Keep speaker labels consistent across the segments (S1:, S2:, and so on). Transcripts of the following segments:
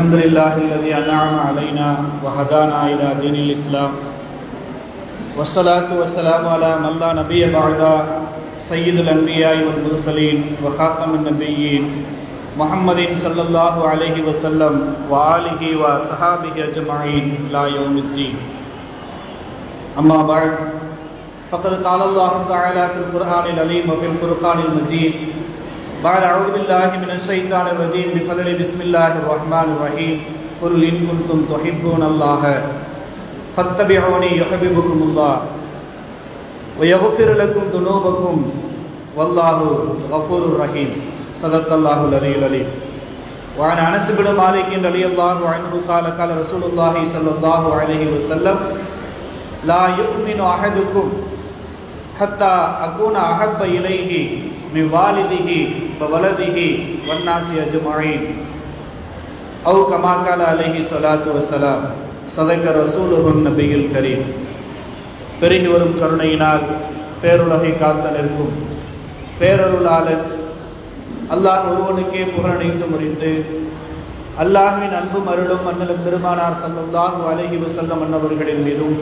S1: الحمد لله الذي أنعم علينا وهدانا إلى دين الإسلام والصلاة والسلام على من لا نبي بعد سيد الأنبياء والمرسلين وخاتم النبيين محمد صلى الله عليه وسلم وآله وصحابه أجمعين إلى يوم الدين. أما بعد فقد قال الله تعالى في القرآن العليم وفي الفرقان المجيد بعد أعوذ بالله من الشيطان الرجيم بفضل بسم الله الرحمن الرحيم قل إن كنتم تحبون الله فاتبعوني يحببكم الله ويغفر لكم ذنوبكم والله غفور رحيم. صدق الله العلي العليم. وعن أنس بن مالك رضي الله عنه قال قال رسول الله صلى الله عليه وسلم لا يؤمن أحدكم حتى أكون أحب إليه من والده وولده والناس أجمعين أو كما قال عليه الصلاة والسلام. صدق رسوله النبي الكريم. பெருகி வரும் கருணையினால் பேருலகை காத்தலிருக்கும் பேரருளாளர் அல்லாஹ் ஒருவனுக்கே புகழனைத்து முறித்து அல்லாஹ்வின் அன்பும் அருளும் அண்ணலும் பெருமானார் ஸல்லல்லாஹு அலைஹி வஸல்லம் அன்னவர்களின் மீதும்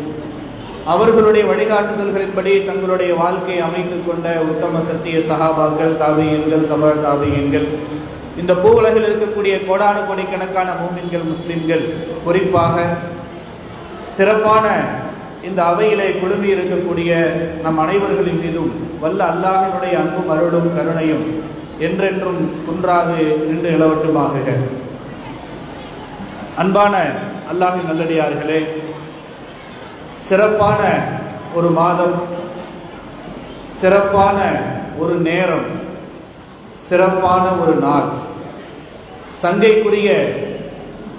S1: அவர்களுடைய வழிகாட்டுதல்களின்படி தங்களுடைய வாழ்க்கையை அமைத்துக் கொண்ட உத்தம சத்திய சஹாபாக்கள், தாபியீன்கள், தபா தாபியீன்கள், இந்த பூவுலகில் இருக்கக்கூடிய கோடானு கோடிக்கணக்கான மூமின்கள், முஸ்லிம்கள், குறிப்பாக சிறப்பான இந்த அவையிலே குழுமி இருக்கக்கூடிய நம் அனைவர்களின் மீதும் வல்ல அல்லாஹ்வினுடைய அன்பும் அருளும் கருணையும் என்றென்றும் குன்றாது நின்று நிலவட்டுமாக. அன்பான அல்லாஹ்வின் நல்லடியார்களே, சிறப்பான ஒரு மாதம், சிறப்பான ஒரு நேரம், சிறப்பான ஒரு நாள், சங்கைக்குரிய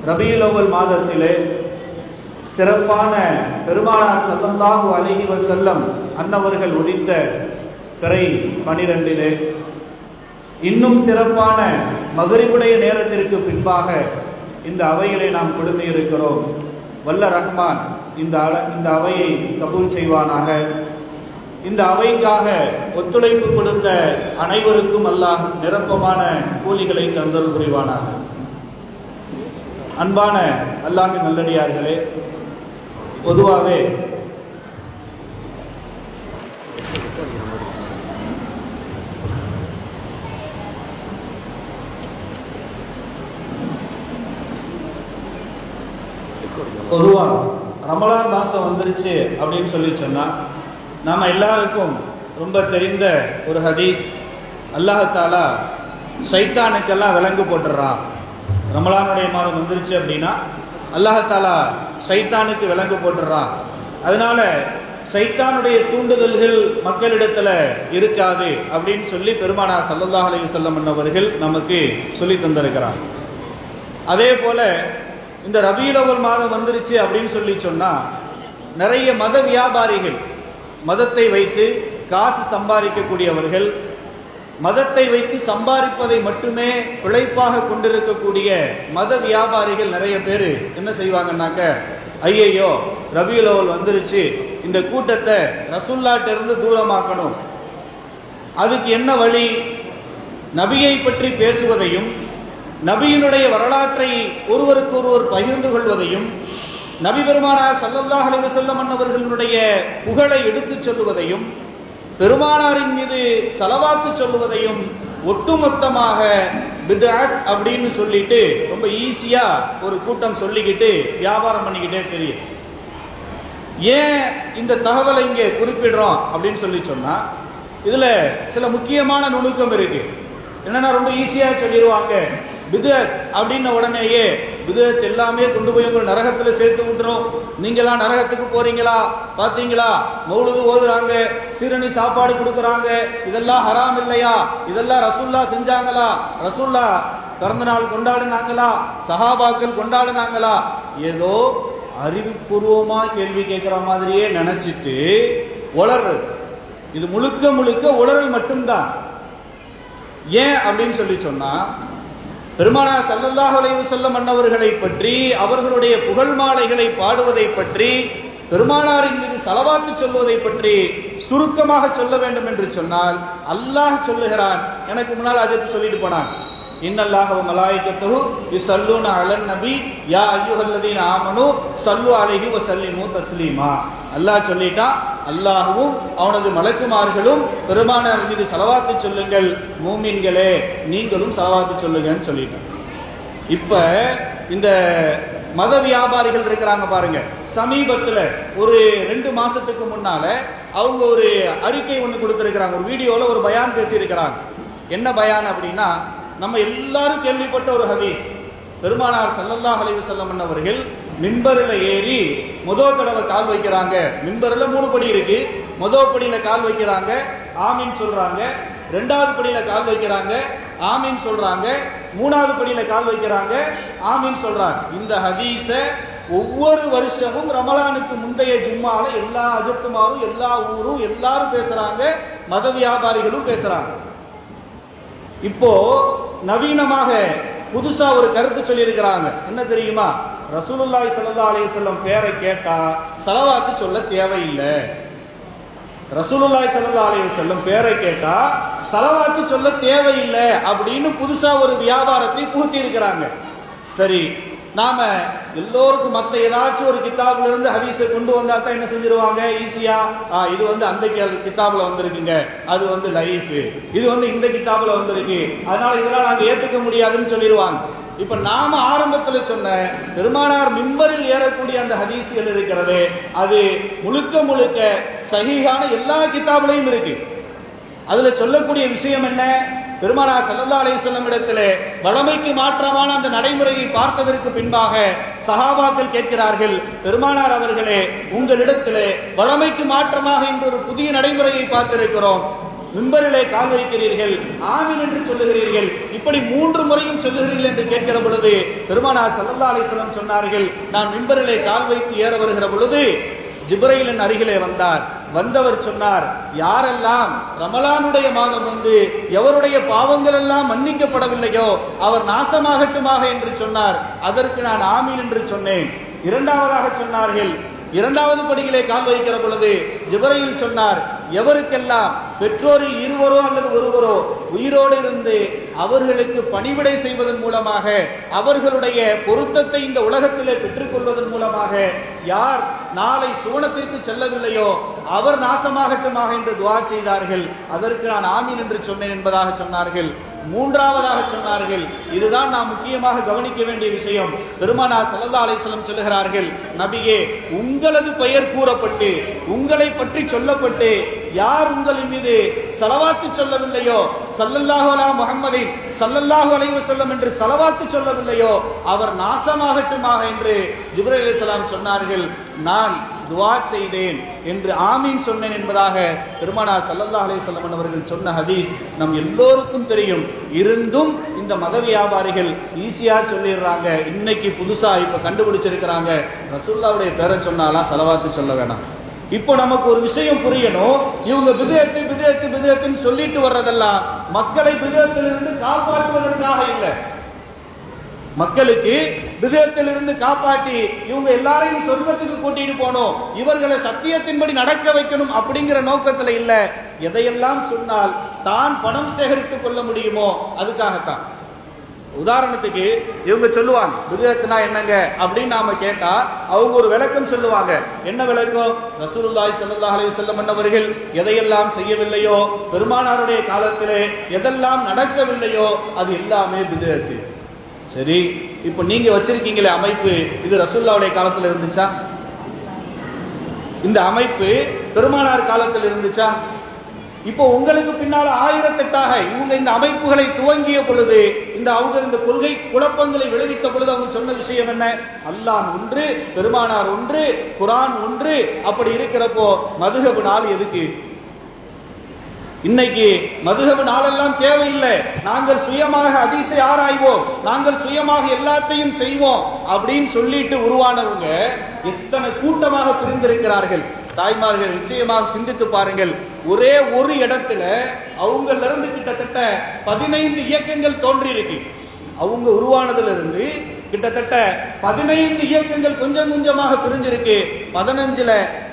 S1: ரபியுல் அவ்வல் மாதத்திலே சிறப்பான பெருமானார் ஸல்லல்லாஹு அலைஹி வஸல்லம் அன்னவர்கள் உதித்த பிறை 12 இன்னும் சிறப்பான மகரிபுடைய நேரத்திற்கு பின்பாக இந்த அவையிலே நாம் குழுமி இருக்கிறோம். வல்ல ரஹ்மான் இந்த அவையை கபூல் செய்வானாக. இந்த அவைக்காக ஒத்துழைப்பு கொடுத்த அனைவருக்கும் அல்லாஹ் நிரப்பமான கூலிகளை தந்தல் புரிவானாக. அன்பான அல்லாஹ்வின் நல்லடியார்களே, பொதுவாகவே ரமலான் மாசம் வந்துருச்சு அப்படின்னு சொல்லி சொன்னா நாம எல்லாருக்கும் ரொம்ப தெரிந்த ஒரு ஹதீஸ், அல்லாஹ் தஆலா சைத்தானுக்கெல்லாம் விலங்கு போட்டுறான். ரமலானுடைய மாதம் வந்துருச்சு அப்படின்னா அல்லாஹ் தஆலா சைத்தானுக்கு விலங்கு போட்டுறான். அதனால சைத்தானுடைய தூண்டுதல்கள் மக்களிடத்துல இருக்காது அப்படின்னு சொல்லி பெருமானார் ஸல்லல்லாஹு அலைஹி வஸல்லம் அவர்கள் நமக்கு சொல்லி தந்திருக்கிறார். அதே போல இந்த ரபியுல் அவ்வல் மாதம் வந்துருச்சு அப்படின்னு சொல்லி சொன்னா நிறைய மத வியாபாரிகள், மதத்தை வைத்து காசு சம்பாதிக்கக்கூடியவர்கள், மதத்தை வைத்து சம்பாதிப்பதை மட்டுமே பிழைப்பாக கொண்டிருக்கக்கூடிய மத வியாபாரிகள் நிறைய பேர் என்ன செய்வாங்கன்னாக்க, ஐயையோ ரபியுல் அவ்வல் வந்துருச்சு, இந்த கூட்டத்தை ரசூலுல்லாஹ்ட்ட இருந்து தூரமாக்கணும், அதுக்கு என்ன வழி? நபியை பற்றி பேசுவதையும் நபியினுடைய வரலாற்றை ஒருவருக்கு ஒருவர் பகிர்ந்து கொள்வதையும் நபி பெருமானார் ஸல்லல்லாஹு அலைஹி வஸல்லம் அவர்களுடைய புகழை எடுத்துச் சொல்லுவதையும் பெருமானாரின் மீது ஸலவாத்து சொல்லுவதையும் ஒட்டுமொத்தமாக பித்அத் அப்படின்னு சொல்லிட்டு ரொம்ப ஈஸியா ஒரு கூட்டம் சொல்லிக்கிட்டு வியாபாரம் பண்ணிக்கிட்டே தெரியும். ஏன் இந்த தகவலை இங்கே குறிப்பிடுறோம் அப்படின்னு சொல்லி சொன்னா இதுல சில முக்கியமான நுணுக்கம் இருக்கு. என்னன்னா ரொம்ப ஈஸியா சொல்லிடுவாங்க, பித்அத் அப்படின்ன உடனேயே பித்அத் எல்லாமே கொண்டு போய் உங்கள் நரகத்துல சேர்த்து விட்டுரும், நீங்களா நரகத்துக்கு போறீங்களா, பாத்தீங்களா மௌலுது ஓதுறாங்க, சீரணி சாப்பாடு கொடுக்கறாங்க, இதெல்லாம் ஹராம் இல்லையா, இதெல்லாம் ரசூலுல்லாஹ் செஞ்சாங்களா, ரசூலுல்லாஹ் பிறந்த நாள் கொண்டாடினாங்களா, சஹாபாக்கள் கொண்டாடினாங்களா, ஏதோ அறிவுபூர்வமா கேள்வி கேட்கிற மாதிரியே நினைச்சிட்டு உளறது. இது முழுக்க முழுக்க உளறல் மட்டும்தான். ஏன் அப்படின்னு சொல்லி சொன்னா பெருமானார் ஸல்லல்லாஹு அலைஹி வஸல்லம் அன்னவர்களை பற்றி, அவர்களுடைய புகழ் மாலைகளை பாடுவதை பற்றி, பெருமானாரின் மீது ஸலவாத்து சொல்வதை பற்றி சுருக்கமாக சொல்ல வேண்டும் என்று சொன்னால் அல்லாஹ் சொல்லுகிறான். எனக்கு முன்னால் அஜத் சொல்லிட்டு போனான், இன்னல்லாஹ வ மலாயிகத்துஹு யுஸல்லூன அலன் நபி யா அய்யுஹல்லதீன ஆமனு ஸல்லு அலைஹி வ ஸல்லிமு தஸ்லீமா. அல்லாஹ் சொல்லிட்டான், அல்லாஹ்வும் அவனது மலக்குமார்களும் பெருமானார் மீது ஸலவாத்து சொல்லுங்கள், மூமின்களே நீங்களும் ஸலவாத்து சொல்லுங்கன்னு சொல்லிட்டான். இப்ப இந்த மத வியாபாரிகள் இருக்கிறாங்க பாருங்க, சமீபத்துல ஒரு 2 மாசத்துக்கு முன்னால அவங்க ஒரு அறிக்கை ஒண்ணு கொடுத்திருக்கிறாங்க. ஒரு வீடியோல ஒரு பயான் பேசி இருக்கிறாங்க. என்ன பயான் அப்படின்னா, நம்ம எல்லாரும் கேள்விப்பட்ட ஒரு ஹதீஸ், பெருமானார் ஸல்லல்லாஹு அலைஹி வஸல்லம் அவர்கள் மிம்பரில் ஏறி முதல் தடவை கால் வைக்கிறாங்க. மிம்பரில் 3 படி இருக்கு. முதல் படியில கால் வைக்கிறாங்க, ஆமீன் சொல்றாங்க. 2வது படியில கால் வைக்கிறாங்க, ஆமீன் சொல்றாங்க. 3வது படியில கால் வைக்கிறாங்க, ஆமீன் சொல்றாங்க. இந்த ஹதீஸ ஒவ்வொரு வருஷமும் ரமலானுக்கு முந்தைய ஜும்மால எல்லா அஜத்துமாரும் எல்லா ஊரும் எல்லாரும் பேசுறாங்க, மத வியாபாரிகளும் பேசுறாங்க. இப்போ நவீனமாக புதுசா ஒரு கருத்து சொல்லி இருக்கிறாங்க. என்ன தெரியுமா? ரசூலுல்லாஹி ஸல்லல்லாஹு அலைஹி வஸல்லம் பேரை கேட்டா ஸலவாத்து சொல்ல தேவையில்லை. ரசூலுல்லாஹி ஸல்லல்லாஹு அலைஹி வஸல்லம் பேரை கேட்டா ஸலவாத்து சொல்ல தேவையில்லை அப்படின்னு புதுசா ஒரு வியாபாரத்தை புகுத்தி இருக்கிறாங்க. சரி, நாம எல்லோருக்கும் மத்த ஏதாச்சும் ஒரு கிதாபுல இருந்து ஹதீஸை கொண்டு வந்தா தான் என்ன செஞ்சிருவாங்க ஈஸியா, இது அந்த கிதாபுல வந்திருக்குங்க, அது லைஃப், இது இந்த கிதாபுல வந்திருக்கு, அதனால இதெல்லாம் நாங்க ஏத்துக்க முடியாதுன்னு சொல்லிடுவாங்க. இப்ப நாம ஆரம்பத்துல சொன்ன பெருமானார் மிம்பரில் ஏறக்கூடிய அந்த ஹதீஸ்கள் இருக்கிறது, அது முழுக்க முழுக்க சஹீஹான எல்லா கிதாபுலையும் இருக்கு. அதுல சொல்லக்கூடிய விஷயம் என்ன? பெருமானார் ஸல்லல்லாஹு அலைஹி வஸல்லம் இடத்திலே வழமைக்கு மாற்றமான அந்த நடைமுறையை பார்த்ததற்கு பின்பாக சஹாபாக்கள் கேட்கிறார்கள், பெருமானார் அவர்களே, உங்களிடத்திலே வழமைக்கு மாற்றமாக இன்று ஒரு புதிய நடைமுறையை பார்த்திருக்கிறோம். மிம்பரிலே கால் வைக்கிறீர்கள், ஆமீன் என்று சொல்லுகிறீர்கள், இப்படி 3 முறையும் சொல்லுகிறீர்கள் என்று கேட்கிற பொழுது பெருமானார் ஸல்லல்லாஹு அலைஹி வஸல்லம் சொன்னார்கள், நான் மிம்பரிலே கால் வைத்து ஏற வருகிற பொழுது ஜிப்ரீலின் அருகிலே வந்தார். வந்தவர் சொன்னார், யாரெல்லாம் ரமலானுடைய மாதம் எவருடைய பாவங்கள் எல்லாம் மன்னிக்கப்படவில்லையோ அவர் நாசமாகட்டுமாக என்று சொன்னார். அதற்கு நான் ஆமீன் என்று சொன்னேன். 2வதாக சொன்னார்கள், 2வது படியிலே கால் வைக்கிற பொழுது ஜிப்ரீல் சொன்னார், எவருக்கெல்லாம் பெற்றோரில் 2 அல்லது 1 உயிரோடு இருந்து அவர்களுக்கு பணிவிடை செய்வதன் மூலமாக அவர்களுடைய பொருத்தத்தை இந்த உலகத்திலே பெற்றுக் கொள்வதன் மூலமாக யார் நாளை சுவனத்திற்கு செல்லவில்லையோ அவர் நாசமாகட்டுமாக என்று துஆ செய்தார்கள். அதற்கு நான் ஆமீன் என்று சொன்னேன் என்பதாக சொன்னார்கள். 3வதாக சொன்னார்கள், இதுதான் நாம் முக்கியமாக கவனிக்க வேண்டிய விஷயம். பெருமானார் ஸல்லல்லாஹு அலைஹி வஸல்லம் சொல்லுகிறார்கள், நபியே, உங்களது பெயர் கூறப்பட்டு உங்களை பற்றி சொல்லப்பட்டு யார் உங்களின் மீது ஸலவாத்து சொல்லவில்லையோ, ஸல்லல்லாஹு அலா முஹம்மதின் ஸல்லல்லாஹு அலைஹி வஸல்லம் என்று ஸலவாத்து சொல்லவில்லையோ அவர் நாசமாகட்டுமாக என்று ஜிப்ரீல் அலைஹிஸ்ஸலாம் சொன்னார்கள். நான் துஆ செய்தேன் என்று ஆமீன் சொன்னேன் என்பதாக பெருமானார் ஸல்லல்லாஹு அலைஹி வஸல்லம் அவர்கள் சொன்ன ஹதீஸ் நம் எல்லோருக்கும் தெரியும். இருந்தும் இந்த மத வியாபாரிகள் ஈஸியா சொல்லிடுறாங்க. இன்னைக்கு புதுசா இப்ப கண்டுபிடிச்சிருக்கிறாங்க, ரசூலுல்லாஹ்வுடைய பேரை சொன்னாலாம் ஸலவாத்து சொல்ல வேணாம். இப்போ நமக்கு ஒரு விஷயம் புரியணும், இவங்க பிதஅத்து பிதஅத்து பிதஅத்துன்னு சொல்லிட்டு வர்றதெல்லாம் மக்களை பிதஅத்திலிருந்து காப்பாற்றுவதற்காக இல்லை. மக்களுக்கு பிதஅத்திலிருந்து காப்பாற்றி இவங்க எல்லாரையும் சொர்க்கத்துக்கு கூட்டிட்டு போகணும், இவர்களை சத்தியத்தின்படி நடக்க வைக்கணும் அப்படிங்கிற நோக்கத்துல இல்ல. எதையெல்லாம் சொன்னால் தான் பணம் சேகரித்துக் கொள்ள முடியுமோ அதுக்காகத்தான். உதாரணத்துக்கு இவங்க சொல்லுவாங்க பிதஅத்னா என்னங்க அப்படின்னு நாம கேட்டா அவங்க ஒரு விளக்கம் சொல்லுவாங்க. என்ன விளக்கம்? ரசூலுல்லாஹி ஸல்லல்லாஹு அலைஹி வஸல்லம் அவர்கள் எதையெல்லாம் செய்யவில்லையோ, பெருமானாருடைய காலத்திலே எதெல்லாம் நடக்கவில்லையோ அது எல்லாமே பிதஅத். சரி, இப்ப நீங்க வச்சிருக்கீங்களே அமைப்பு, இது ரசூலுல்லாஹ்வுடைய காலத்துல இருந்துச்சா? இந்த அமைப்பு பெருமானார் காலத்தில் இருந்துச்சா? இப்போ உங்களுக்கு பின்னால 1008ஆக இவங்க இந்த அமைப்புகளை துவங்கிய பொழுது அவங்க இந்த கொள்கை குழப்பங்களை விளைவித்த பொழுது அவங்க சொன்ன விஷயம் என்ன? அல்லாஹ் ஒன்று, பெருமானார் ஒன்று, குர்ஆன் ஒன்று. அப்படி இருக்கிறப்போ மதுஹப் நாள் எதுக்கு? இன்னைக்கு மதுஹப் நாளெல்லாம் தேவையில்லை, நாங்கள் சுயமாக ஹதீஸை ஆராய்வோம், நாங்கள் சுயமாக எல்லாத்தையும் செய்வோம் அப்படின்னு சொல்லிட்டு உருவானவங்க எத்தனை கூட்டமாக பிரிந்திருக்கிறார்கள். தாய்மார்கள் நிச்சயமாக சிந்தித்து பாருங்கள். ஒரே ஒரு இடத்துல அவங்கள இருந்து கிட்டத்தட்ட 15 இயக்கங்கள் தோன்றி இருக்கு. அவங்க உருவானதுல இருந்து கிட்டத்தட்ட 15 இயக்கங்கள் கொஞ்சம் கொஞ்சமாக பிரிஞ்சிருக்கு. 15ல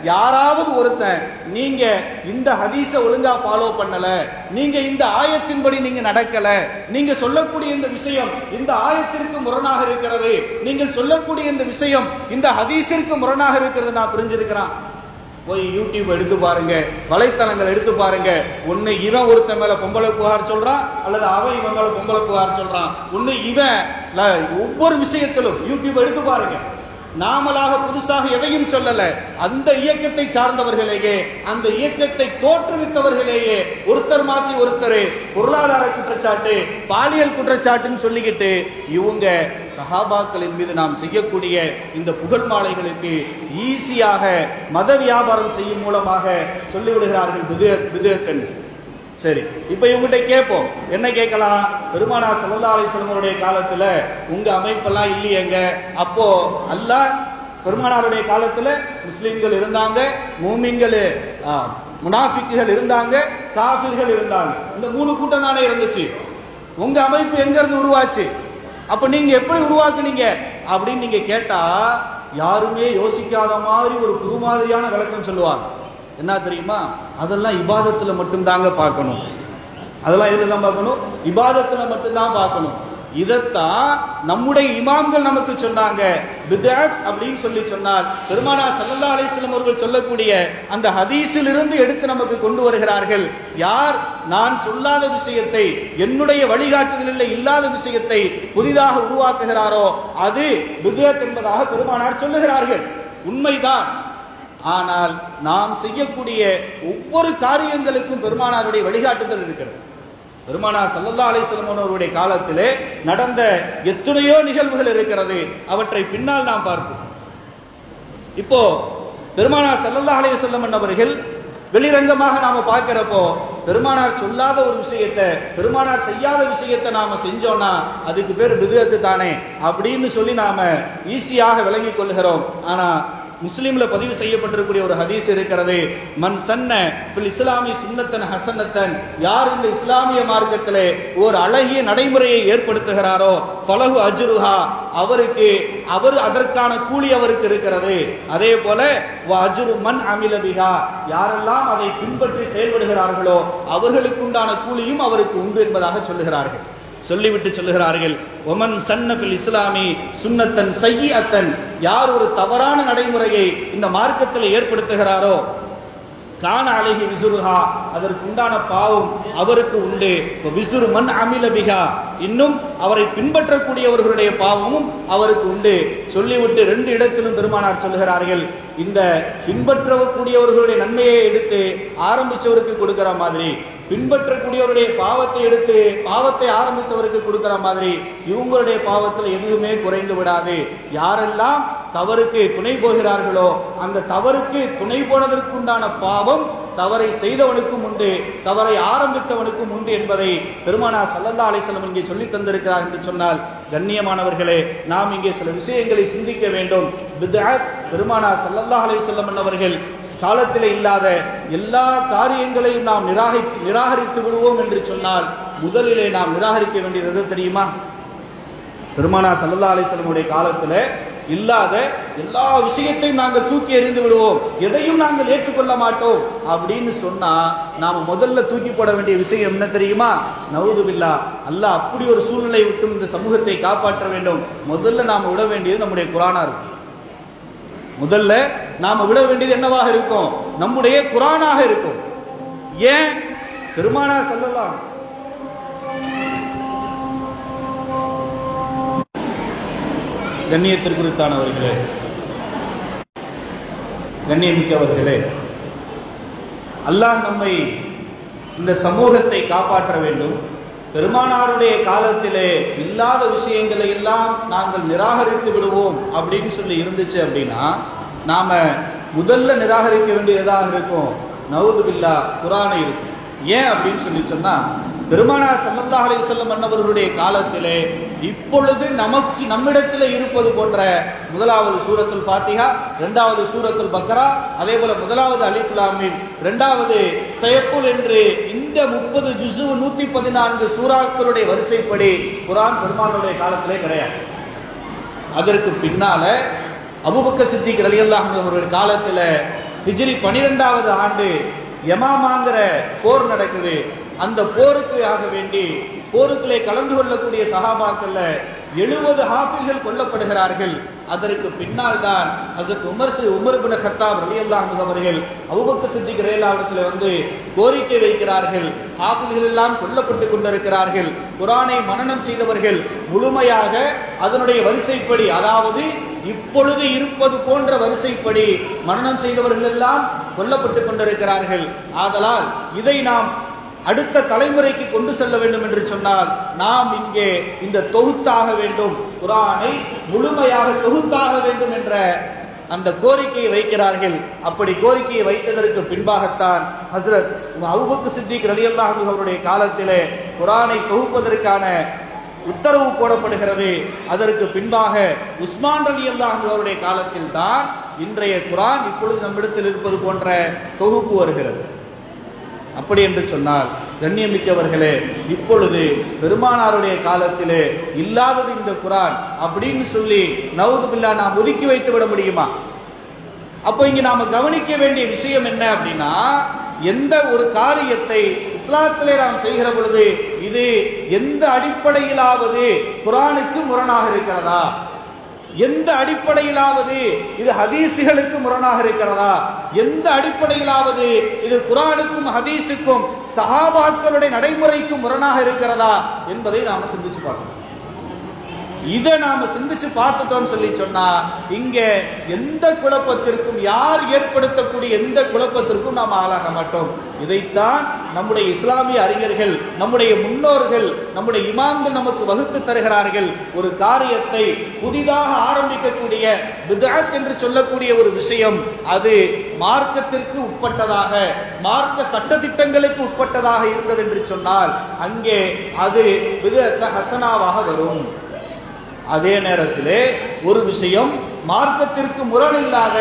S1: யாராவது ஒருத்தன் நீங்க இந்த ஹதீஸை ஒழுங்கா ஃபாலோ பண்ணல, நீங்க இந்த ஆயத்தின்படி நீங்க நடக்கல, நீங்க சொல்லக்கூடிய இந்த விஷயம் இந்த ஆயத்திற்கு முரணாக இருக்கிறது, நீங்கள் சொல்லக்கூடிய இந்த விஷயம் இந்த ஹதீஸிற்கு முரணாக இருக்கிறது, நான் புரிஞ்சிருக்கிறான். போய் யூடியூப் எடுத்து பாருங்க, வலைத்தளங்கள் எடுத்து பாருங்க. ஒண்ணு இவன் ஒருத்த மேல பொம்பளை புகார் சொல்றான், அல்லது அவன் இவன் மேல பொம்பளை புகார் சொல்றான். ஒண்ணு இவன் ஒவ்வொரு விஷயத்திலும் யூடியூப் எடுத்து பாருங்க. நாமளாக புதுசாக எதையும் சொல்லல. அந்த இயக்கத்தை சார்ந்தவர்களேயே, அந்த இயக்கத்தை தோற்றுவித்தவர்களேயே ஒருத்தர் மாற்றி ஒருத்தர் பொருளாதார குற்றச்சாட்டு, பாலியல் குற்றச்சாட்டுன்னு சொல்லிக்கிட்டு இவங்க சஹாபாக்களின் மீது நாம் செய்யக்கூடிய இந்த புகழ் மாலைகளுக்கு ஈஸியாக மத வியாபாரம் செய்யும் மூலமாக சொல்லிவிடுகிறார்கள் பிதுஅத். சரி, இப்ப இவங்ககிட்ட கேட்போம். என்ன கேட்கலாம்? பெருமானார் ஸல்லல்லாஹு அலைஹி வஸல்லம் அவருடைய காலத்துல உங்க அமைப்பெல்லாம் இல்லையேங்க. அப்போ அல்லாஹ் பெருமானாருடைய காலத்துல முஸ்லிம்கள் இருந்தாங்க, மூமின்கள், முனாஃபிக்குகள் இருந்தாங்க, காஃபிர்கள் இருந்தாங்க. இந்த 3 கூட்டம் தானே இருந்துச்சு. உங்க அமைப்பு எங்க இருந்து உருவாச்சு? அப்ப நீங்க எப்படி உருவாக்குனீங்க அப்படின்னு நீங்க கேட்டா யாருமே யோசிக்காத மாதிரி ஒரு புது மாதிரியான விளக்கம் சொல்லுவாங்க. என்ன தெரியுமா? அதெல்லாம் இபாதத்துல மட்டும்தாங்க பார்க்கணும். அதெல்லாம் எதுல தான் பார்க்கணும்? இபாதத்துல மட்டும்தான் பார்க்கணும். இதத்தான் நம்முடைய இமாம்கள் நமக்கு சொன்னாங்க. பித்அத் அப்படின்னு சொல்லி சொன்னால் பெருமானார் ஸல்லல்லாஹு அலைஹி வஸல்லம் அவர்கள் சொல்லக்கூடிய அந்த ஹதீஸிலிருந்து எடுத்து நமக்கு கொண்டு வருகிறார்கள். யார் நான் சொல்லாத விஷயத்தை, என்னுடைய வழிகாட்டுதலில் இல்லாத விஷயத்தை புதிதாக உருவாக்குகிறாரோ அது பித்அத் என்பதாக பெருமானார் சொல்லுகிறார்கள். உண்மைதான். ஆனால் நாம் செய்யக்கூடிய ஒவ்வொரு காரியங்களுக்கும் பெருமானாருடைய வழிகாட்டுதல் இருக்கிறது. பெருமானார் ஸல்லல்லாஹு அலைஹி வஸல்லம் அவருடைய காலத்திலே நடந்த எத்தனையோ நிகழ்வுகள் இருக்கிறது. அவற்றை பின்னால் நாம் பார்ப்போம். இப்போ பெருமானார் ஸல்லல்லாஹு அலைஹி வஸல்லம் அவர்கள் வெளிரங்கமாக நாம பார்க்கிறப்போ பெருமானார் சொல்லாத ஒரு விஷயத்தை, பெருமானார் செய்யாத விஷயத்தை நாம செஞ்சோம்னா அதுக்கு பேர் பித்அத் தானே அப்படின்னு சொல்லி நாம ஈஸியாக விளங்கிக் கொள்கிறோம். ஆனா முஸ்லிம்ல பதிவு செய்யப்பட்டிருக்கூடிய ஒரு ஹதீஸ் இருக்கிறது. மன் சன்ன ஃபில் இஸ்லாமி சுன்னத்தன் ஹசனத்தன், யார் இந்த இஸ்லாமிய மார்க்கத்திலே ஒரு அழகிய நடைமுறையை ஏற்படுத்துகிறாரோ ஃபலஹு அஜ்ருஹா, அவர் அதற்கான கூலி அவருக்கு இருக்கிறது. அதே போல வ அஜ்ரு மன் அமில பிஹா, யாரெல்லாம் அதை பின்பற்றி செயல்படுகிறார்களோ அவர்களுக்குண்டான கூலியும் அவருக்கு உண்டு என்பதாக சொல்லுகிறார்கள். சொல்லிவிட்டு சொல்லுகிறார்கள், ஒமன் சன்னஃபில் இஸ்லாமி சுன்னத்தன் சய்யிஅத்தன், யார் ஒரு தவறான நடைமுறையை இந்த மார்க்கத்தில் ஏற்படுத்துகிறாரோ கான அலைஹி விஸ்ருஹா, அதற்கு உண்டான பாவம் அவருக்கு உண்டு. விஸ்ரு மன் அமில பிஹா, இன்னும் அவரை பின்பற்றக்கூடியவர்களுடைய பாவமும் அவருக்கு உண்டு. சொல்லிவிட்டு 2 இடத்திலும் பெருமானார் சொல்லுகிறார்கள், இந்த பின்பற்றக்கூடியவர்களுடைய நன்மையை எடுத்து ஆரம்பிச்சவருக்கு கொடுக்கிற மாதிரி, பின்பற்றக்கூடியவருடைய பாவத்தை எடுத்து பாவத்தை ஆரம்பித்தவருக்கு கொடுக்கிற மாதிரி இவங்களுடைய பாவத்தில் எதுவுமே குறைந்து விடாது. யாரெல்லாம் தவறுக்கு துணை போகிறார்களோ அந்த தவறுக்கு துணை போனதற்குண்டான பாவம் தவறை செய்தவனுக்கும் உண்டு, தவறை ஆரம்பித்தவனுக்கும் உண்டு என்பதை பெருமானார் ஸல்லல்லாஹு அலைஹி வஸல்லம் இங்கே சொல்லி தந்திருக்கிறார் என்று சொன்னால், கண்ணியமானவர்களே, நாம் இங்கே சில விஷயங்களை சிந்திக்க வேண்டும். பித்அத், பெருமானார் ஸல்லல்லாஹு அலைஹி வஸல்லம் அவர்கள் காலத்தில் இல்லாத எல்லா காரியங்களையும் நாம் நிராகரித்து விடுவோம் என்று சொன்னால் முதலிலே நாம் நிராகரிக்க வேண்டியது எது தெரியுமா? பெருமானார் ஸல்லல்லாஹு அலைஹி வஸல்லம் உடைய காலத்தில் இல்லாத எல்லா விஷயத்தையும் நாங்கள் தூக்கி எறிந்து விடுவோம், எதையும் நாங்கள் ஏற்றுக்கொள்ள மாட்டோம் அப்படின்னு சொன்னா நாம முதல்ல தூக்கி போட வேண்டிய விஷயம் என்ன தெரியுமா? நவுது பில்லாஹ், அல்லாஹ் அப்படி ஒரு சூழ்நிலை விட்டு இந்த சமூகத்தை காப்பாற்ற வேண்டும். முதல்ல நாம விட வேண்டியது நம்முடைய குர்ஆனா இருக்கும். முதல்ல நாம விட வேண்டியது என்னவாக இருக்கும்? நம்முடைய குர்ஆனாக இருக்கும். ஏன்? பெருமானார் ஸல்லல்லாஹு கண்ணியத்திற்குத்தானவர்களே, கண்ணியமிக்கவர்களே, அல்லாஹ் நம்மை இந்த சமூகத்தை காப்பாற்ற வேண்டும். பெருமானாருடைய காலத்திலே இல்லாத விஷயங்களை எல்லாம் நாங்கள் நிராகரித்து விடுவோம் அப்படின்னு சொல்லி இருந்துச்சு அப்படின்னா நாம முதல்ல நிராகரிக்க வேண்டியதாக இருக்கும் நவுது பில்லாஹ் குர்ஆனை இருக்கும். ஏன் அப்படின்னு சொல்லி சொன்னா, பெருமானார் ஸல்லல்லாஹு அலைஹி வஸல்லம் அன்னவர்களுடைய காலத்திலே இப்பொழுது நம்மிடத்தில் இருப்பது போன்ற முதலாவது சூரத்துல் ஃபாத்திஹா, இரண்டாவது சூரத்துல் பக்ரா, அதே போல முதலாவது அலிஃப் லாம் மீம், இரண்டாவது சயக்குல் என்று இந்த 30 ஜுஸு 114 சூறாக்களுடைய வரிசைப்படி குர்ஆன் பெருமானாருடைய காலத்திலே கிடையாது. அதற்கு பின்னால அபூபக்கர் சித்திக் ரலியல்லாஹு அன்ஹு அவருடைய காலத்தில் ஹிஜ்ரி 12வது ஆண்டு யமாமாங்கிற போர் நடக்குது. அந்த போருக்கு ஆக வேண்டி போருக்களே கலந்து கொள்ளக்கூடிய சஹாபாக்கள்ல 70 ஹாஃபில்கள் கொல்லப்படுகிறார்கள். அதற்கு பின்னால் தான் ஹஜ்ரத் உமர் இப்னு கத்தாப் ரலியல்லாஹு அன்ஹு அவர்கள் அபூபக்கர் சித்திக் ரலியல்லாஹு வந்து கோரிக்கை வைக்கிறார்கள். ஹாஃபில்கள் எல்லாம் கொல்லப்பட்டு கொண்டிருக்கிறார்கள். குர்ஆனை மனனம் செய்தவர்கள் முழுமையாக அதனுடைய வரிசைப்படி, அதாவது இப்பொழுது இருப்பது போன்ற வரிசைப்படி மனனம் செய்தவர்கள் எல்லாம் கொல்லப்பட்டு கொண்டிருக்கிறார்கள். ஆதலால் இதை நாம் அடுத்த தலைமுறைக்கு கொண்டு செல்ல வேண்டும் என்று சொன்னால் நாம் இங்கே இந்த தொகுத்தாக வேண்டும், குர்ஆனை முழுமையாக தொகுத்தாக வேண்டும் என்ற அந்த கோரிக்கையை வைக்கிறார்கள். அப்படி கோரிக்கையை வைத்ததற்கு பின்பாகத்தான் ஹஜ்ரத் அபூபக்கர் சித்திக் ரலியல்லாஹு அன்ஹு அவருடைய காலத்திலே குர்ஆனை தொகுப்பதற்கான உத்தரவு போடப்படுகிறது. அதற்கு பின்பாக உஸ்மான் ரலியல்லாஹு அன்ஹு அவருடைய காலத்தில் தான் இன்றைய குர்ஆன் இப்பொழுது நம்மிடத்தில் இருப்பது போன்ற தொகுப்பு வருகிறது. அப்படி என்று சொன்னால் கண்ணியமிக்கவர்களே, இப்பொழுது பெருமானாருடைய காலத்திலே இல்லாதது இந்த குர்ஆன் அப்படின்னு சொல்லி நவுது பில்லா நாம் ஒதுக்கி வைத்து விட முடியுமா? அப்போ இங்க நாம கவனிக்க வேண்டிய விஷயம் என்ன அப்படின்னா, எந்த ஒரு காரியத்தை இஸ்லாத்திலே நாம் செய்கிற பொழுது இது எந்த அடிப்படையிலாவது குர்ஆனுக்கு முரணாக இருக்கிறதா, எந்த அடிப்படையிலாவது இது ஹதீஸுகளுக்கு முரணாக இருக்கிறதா, எந்த அடிப்படையிலாவது இது குர்ஆனுக்கும் ஹதீஸுக்கும் சஹாபாக்களுடைய நடைமுறைக்கும் முரணாக இருக்கிறதா என்பதை நாம சிந்திச்சு பார்க்கணும். இதை நாம சிந்திச்சு பார்த்துட்டோம்னு சொல்லி சொன்னா இங்க எந்த குழப்பத்திற்கும், யார் ஏற்படுத்தக்கூடிய எந்த குழப்பத்திற்கும் நாம் ஆளாக மாட்டோம். இதைத்தான் நம்முடைய இஸ்லாமிய அறிஞர்கள், நம்முடைய முன்னோர்கள், நம்முடைய இமாம்கள் நமக்கு வகுத்து தருகிறார்கள். ஒரு காரியத்தை புதிதாக ஆரம்பிக்கக்கூடிய பித்அத் என்று சொல்லக்கூடிய ஒரு விஷயம், அது மார்க்கத்திற்கு உட்பட்டதாக, மார்க்க சட்டதிட்டங்களுக்கு உட்பட்டதாக இருந்தது என்று சொன்னால் அங்கே அது பித்அத் ஹஸனாவாக வரும். அதே நேரத்திலே ஒரு விஷயம் மார்க்கத்திற்கு முரணில்லாத,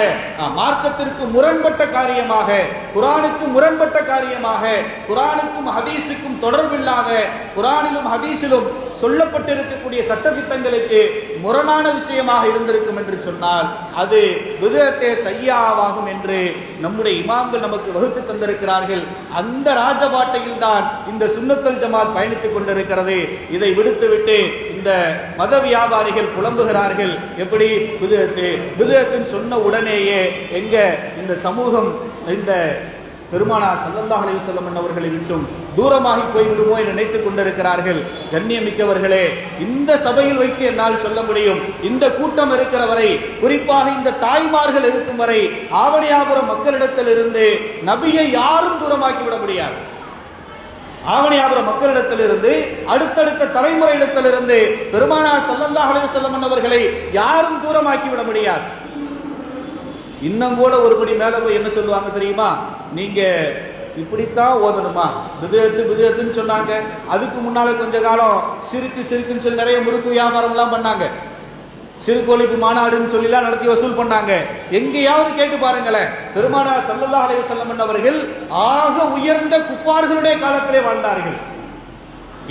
S1: மார்க்கத்திற்கு முரண்பட்ட காரியமாக, குர்ஆனுக்கு முரண்பட்ட காரியமாக, குர்ஆனுக்கும் ஹதீஸுக்கும் தொடர்பில்லாத, குர்ஆனிலும் ஹதீஸிலும் சொல்லப்பட்டிருக்கக்கூடிய சட்டதிட்டங்களுக்கு முரணான விஷயமாக இருந்திருக்கும் என்று சொன்னால் அது பித்அத்தே ஸய்யிஆவாகும் என்று நம்முடைய இமாம்கள் நமக்கு வகுத்து தந்திருக்கிறார்கள். அந்த ராஜபாட்டையில் தான் இந்த சுன்னத்துல் ஜமாத் பயணித்துக் கொண்டிருக்கிறது. இதை விடுத்துவிட்டு இந்த மத வியாபாரிகள் புலம்புகிறார்கள். எப்படி பித்அத்துன்னு சொன்ன உடனேயே எங்க இந்த சமூகம் இந்த பெருமானார் ஸல்லல்லாஹு அலைஹி வஸல்லம் அவர்களை விட்டும் தூரமாகி போய்விடுமோ என்று நினைத்துக் கொண்டிருக்கிறார்கள். கண்ணியமிக்கவர்களே, இந்த சபையில் வைத்து என்னால் சொல்ல முடியும், இந்த கூட்டம் இருக்கிற வரை, குறிப்பாக இந்த தாய்மார்கள் இருக்கும் வரை ஆவணியாபுரம் மக்களிடத்தில் இருந்து நபியை யாரும் தூரமாக்கி விட முடியாது. ஆவணியாபுரம் மக்களிடத்திலிருந்து, அடுத்தடுத்த தலைமுறையிடத்திலிருந்து பெருமானார் ஸல்லல்லாஹு அலைஹி வஸல்லம் அவர்களை யாரும் தூரமாக்கி விட முடியாது. இன்னும் கூட ஒருபடி மேல போய் என்ன சொல்லுவாங்க தெரியுமா? நீங்க இப்படித்தான் ஓதணுமா, பித்அத்துன்னு சொன்னாங்க. அதுக்கு முன்னால கொஞ்ச காலம் சிறுக்குன்னு சொல்லி நிறைய முறுக்கு வியாபாரம் எல்லாம் பண்ணாங்க. சிறுக்கு ஒழிப்பு மாநாடுன்னு சொல்லி எல்லாம் நடத்தி வசூல் பண்ணாங்க. எங்கேயாவது கேட்டு பாருங்களேன், பெருமானார் ஸல்லல்லாஹு அலைஹி வஸல்லம் அவர்கள் ஆக உயர்ந்த குஃபார்களுடைய காலத்திலே வாழ்ந்தார்கள்.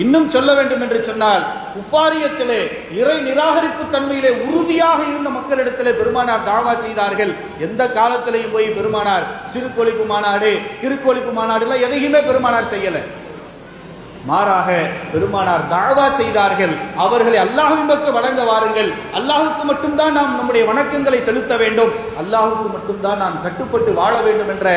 S1: இன்னும் சொல்ல வேண்டும் என்று சொன்னால் குஃபாரியத்திலே, இறை நிராகரிப்பு தன்மையிலே உறுதியாக இருந்த மக்களிடத்திலே பெருமானார் தாவா செய்தார்கள். எந்த காலத்திலையும் போய் பெருமானார் சிறுக்கொழிப்பு மாநாடு, கிறுக்கொழிப்பு மாநாடு எல்லாம் எதையுமே பெருமானார் செய்யல. மாறாக பெருமானார் தாவா செய்தார்கள். அவர்களை அல்லாஹ்வின் பக்கம் வணங்க வாருங்கள், அல்லாஹ்வுக்கு மட்டும்தான் நாம் நம்முடைய வணக்கங்களை செலுத்த வேண்டும், அல்லாஹ்வுக்கு மட்டும்தான் நாம் கட்டுப்பட்டு வாழ வேண்டும் என்ற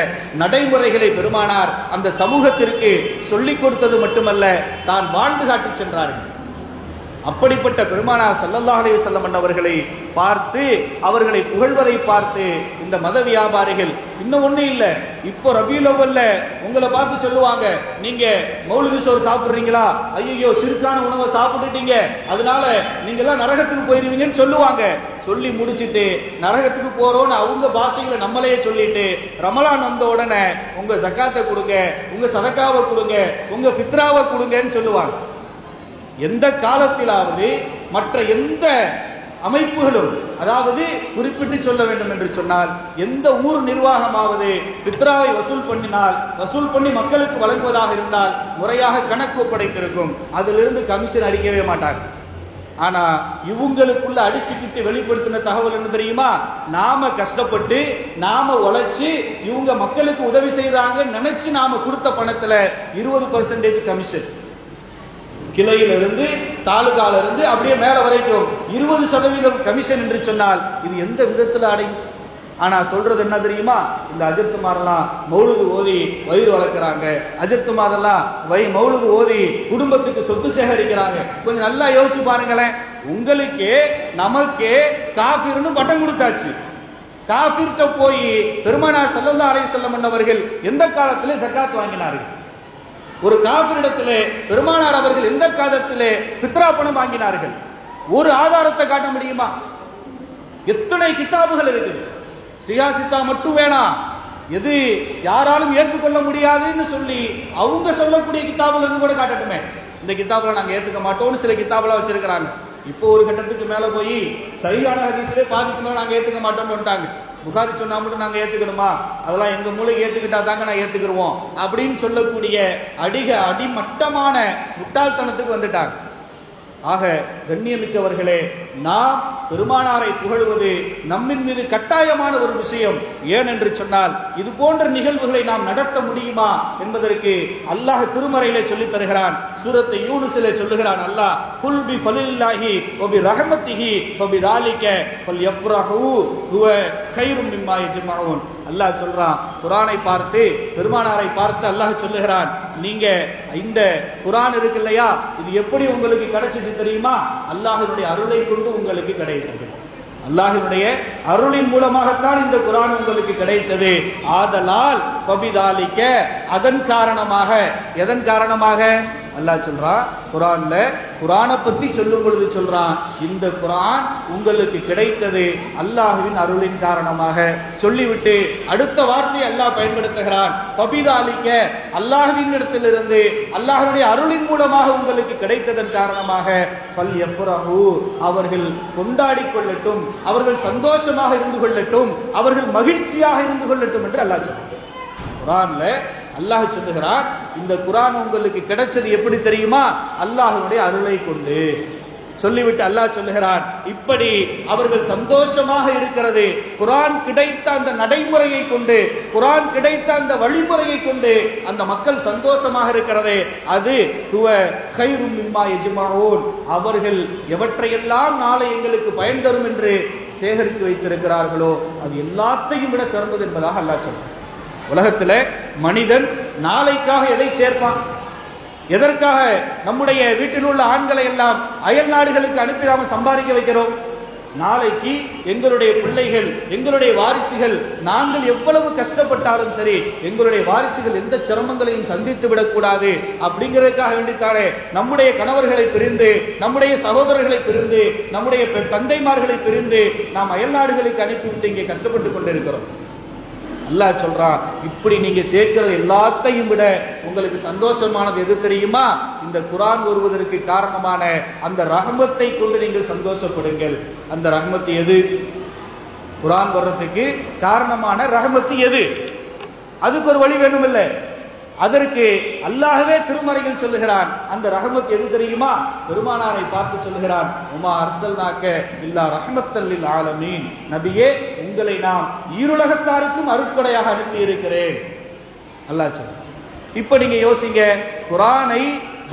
S1: நடைமுறைகளை பெருமானார் அந்த சமூகத்திற்கு சொல்லிக் கொடுத்தது மட்டுமல்ல, தான் வாழ்ந்து காட்டி சென்றார்கள். அப்படிப்பட்ட பெருமானார் ஸல்லல்லாஹு அலைஹி வஸல்லம் அவர்களை பார்த்து, அவர்களை புகழ்வதை பார்த்து இந்த மத வியாபாரிகள் இன்னும் ஒண்ணு இல்ல, இப்போ ரபியுல் அவ்வல்ல உங்களை பார்த்து சொல்லுவாங்க, நீங்க மௌலிது சோறு சாப்பிடுறீங்களா, ஐயோ சிறுக்கான உணவை சாப்பிட்டுட்டீங்க, அதனால நீங்க எல்லாம் நரகத்துக்கு போயிருவீங்கன்னு சொல்லுவாங்க. சொல்லி முடிச்சுட்டு நரகத்துக்கு போறோம்னு அவங்க பாஷைகளை நம்மளையே சொல்லிட்டு ரமலான் வந்த உடனே உங்க ஜக்காத்தை கொடுங்க, உங்க சதக்காவை கொடுங்க, உங்க ஃபித்ராவை கொடுங்கன்னு சொல்லுவாங்க. எந்த காலத்திலாவது மற்ற எந்த அமைப்புகளும், அதாவது குறிப்பிட்டு சொல்ல வேண்டும் என்று சொன்னால் எந்த ஊர் நிர்வாகமாவது ஃபித்ராவை வசூல் பண்ணி மக்களுக்கு வழங்குவதாக இருந்தால் முறையாக கணக்கு ஒப்படைத்திருக்கும். அதிலிருந்து கமிஷன் அடிக்கவே மாட்டாங்க. ஆனா இவங்களுக்குள்ள அடிச்சுக்கிட்டு வெளிப்படுத்தின தகவல் என்ன தெரியுமா? நாம கஷ்டப்பட்டு நாம உழைச்சு இவங்க மக்களுக்கு உதவி செய்யறாங்க நினைச்சு நாம கொடுத்த பணத்துல 20% கமிஷன், கிளையில இருந்து தாலுகால இருந்து அப்படியே மேல வரைக்கும் 20% கமிஷன் என்று சொன்னால் இது எந்த விதத்துல அடையும்? ஆனா சொல்றது என்ன தெரியுமா? இந்த அஜித்துமாரெல்லாம் மௌலுது ஓதி வயிறு வளர்க்கிறாங்க, அஜித்துமாரெல்லாம் மௌலுது ஓதி குடும்பத்துக்கு சொத்து சேகரிக்கிறாங்க. கொஞ்சம் நல்லா யோசிச்சு பாருங்களேன். உங்களுக்கே நமக்கே காஃபிர்னு பட்டம் கொடுத்தாச்சு. காஃபிர்ட்ட போய் பெருமானார் ஸல்லல்லாஹு அலைஹி வஸல்லம் அவர்கள் எந்த காலத்திலே ஜகாத் வாங்கினார்கள்? ஒரு காஃபிரிடத்திலே பெருமானார் அவர்கள் எந்த காலத்திலே ஃபித்ரா பணம் வாங்கினார்கள்? ஒரு ஆதாரத்தை காட்ட முடியுமா? எத்தனை கிதாபுகள் இருக்குது. சியாசித்தா மட்டும் வேணாம், எது யாராலும் ஏற்றுக்கொள்ள முடியாதுன்னு சொல்லி அவங்க சொல்லக்கூடிய கிதாபுல இருந்து கூட காட்டட்டுமே. இந்த கிதாபுல நாங்க ஏத்துக்க மாட்டோம்னு சில கிதாபுல வச்சிருக்கிறாங்க. இப்போ ஒரு கட்டத்துக்கு மேல போய் சரியான ஹதீஸ்ல பாதிக்கு மேல நாங்க ஏத்துக்க மாட்டோம்னு வந்துட்டாங்க. புகாரி சொன்னா மட்டும் நாங்க ஏத்துக்கணுமா? அதெல்லாம் எங்க மூளைக்கு ஏத்துக்கிட்டா தாங்க நான் ஏத்துக்கிடுவோம் அப்படின்னு சொல்லக்கூடிய அடிமட்டமான முட்டாள்தனத்துக்கு வந்துட்டாங்க. ஆக கண்ணியமிக்கவர்களே, நாம் பெருமானாரை புகழ்வது நம்மின் மீது கட்டாயமான ஒரு விஷயம். ஏன் என்று சொன்னால் இது போன்ற நிகழ்வுகளை நாம் நடத்த முடியுமா என்பதற்கு அல்லாஹ் திருமறையிலே சொல்லித் தருகிறான். சூரத்து யூனுஸிலே சொல்லுகிறான் அல்லாஹ், குல் பி ஃபலில்லாஹி வ பி ரஹ்மத்திஹி ஃப பிதாலிக ஃபல்யஃப்ரஹு ஹுவ கைரும் மிம்மா யஜ்மஊன். அல்லாஹ் சொல்றான், குர்ஆனை பார்த்து பெருமானாரை பார்த்து அல்லாஹ் சொல்லுகிறான், நீங்க இந்த குர்ஆன் இருக்கு இல்லையா, இது எப்படி உங்களுக்கு கிடைச்சது தெரியுமா? அல்லாஹ்வுடைய அருளை கொண்டு உங்களுக்கு கிடைத்தது. அல்லாஹ்வுடைய அருளின் மூலமாகத்தான் இந்த குர்ஆன் உங்களுக்கு கிடைத்தது. ஆதலால் ஃபபிதாலிக, அதன் காரணமாக. எதன் காரணமாக? அல்லாஹ் சொல்றான் குர்ஆன்ல, குர்ஆனை பத்தி சொல்லும் பொழுது சொல்றான், இந்த குர்ஆன் உங்களுக்கு கிடைத்தது அல்லாஹ்வின் அருளின் காரணமாக. சொல்லிவிட்டு அடுத்த வார்த்தையை அல்லாஹ் பயன்படுத்துகிறான், ஃபபிதாலிக, அல்லாஹ்வின் இடத்திலிருந்து அல்லாஹ்வுடைய அருளின் மூலமாக உங்களுக்கு கிடைத்ததன் காரணமாக. ஃபல்யஃப்ரஹு, அவர்கள் கொண்டாடிக் கொள்ளட்டும், அவர்கள் சந்தோஷமாக இருந்து கொள்ளட்டும், அவர்கள் மகிழ்ச்சியாக இருந்து கொள்ளட்டும் என்று அல்லாஹ் சொல்றான். குர்ஆன்ல அல்லாஹ் சொல்லுகிறான், இந்த குர்ஆன் உங்களுக்கு கிடைச்சது எப்படி தெரியுமா? அல்லாஹ்வுடைய அருளை கொண்டு. சொல்லிவிட்டு அல்லாஹ் சொல்லுகிறான், இப்படி அவர்கள் சந்தோஷமாக இருக்கிறது குர்ஆன் கிடைத்த அந்த நடைமுறையை கொண்டு, குர்ஆன் கிடைத்த அந்த வழிமுறையை கொண்டு அந்த மக்கள் சந்தோஷமாக இருக்கிறது. அது ஹுவ கைரும் மிம்மா யஜ்மஊன், அவர்கள் எவற்றையெல்லாம் நாளை எங்களுக்கு பயன் தரும் என்று சேகரித்து வைத்திருக்கிறார்களோ அது எல்லாத்தையும் விட சிறந்தது என்பதாக அல்லாஹ் சொல்றான். உலகத்தில் மனிதன் நாளைக்காக எதை சேர்ப்பான்? எதற்காக நம்முடைய வீட்டில் உள்ள ஆண்களை எல்லாம் அயல் நாடுகளுக்கு அனுப்பி நாம சம்பாதிக்க வைக்கிறோம்? நாளைக்கு எங்களுடைய பிள்ளைகள், எங்களுடைய வாரிசுகள், நாங்கள் எவ்வளவு கஷ்டப்பட்டாலும் சரி எங்களுடைய வாரிசுகள் எந்த சிரமங்களையும் சந்தித்து விடக்கூடாது அப்படிங்கிறதுக்காக வேண்டித்தானே நம்முடைய கணவர்களை பிரிந்து, நம்முடைய சகோதரர்களை பிரிந்து, நம்முடைய தந்தைமார்களை பிரிந்து நாம் அயல் நாடுகளுக்கு அனுப்பிவிட்டு இங்கே கஷ்டப்பட்டு கொண்டிருக்கிறோம். அல்லாஹ் சொல்றான், இப்படி நீங்க சேர்க்கிறது எல்லாத்தையும் விட உங்களுக்கு சந்தோஷமானது எது தெரியுமா? இந்த குர்ஆன் வருவதற்கு காரணமான அந்த ரஹ்மத்தை கொண்டு நீங்கள் சந்தோஷப்படுங்கள். அந்த ரஹ்மத் எது? குர்ஆன் வர்றதுக்கு காரணமான ரஹ்மத் எது? அதுக்கு ஒரு வழி வேணும் இல்ல? அதற்கு அல்லாஹ்வே திருமறையில் சொல்லுகிறான். அந்த ரஹ்மத் எது தெரியுமா? பெருமானாரை பார்த்து சொல்லுகிறான், உமா அர்சல்நாக்க இல்லா ரஹ்மத்தல் லில் ஆலமீன், நபியே உங்களை நாம் ஈருலகத்தாருக்கும் அருட்கொடையாக அனுப்பி இருக்கிறேன். அல்லாஹ் சொல்றான். இப்ப நீங்க யோசிங்க, குர்ஆனை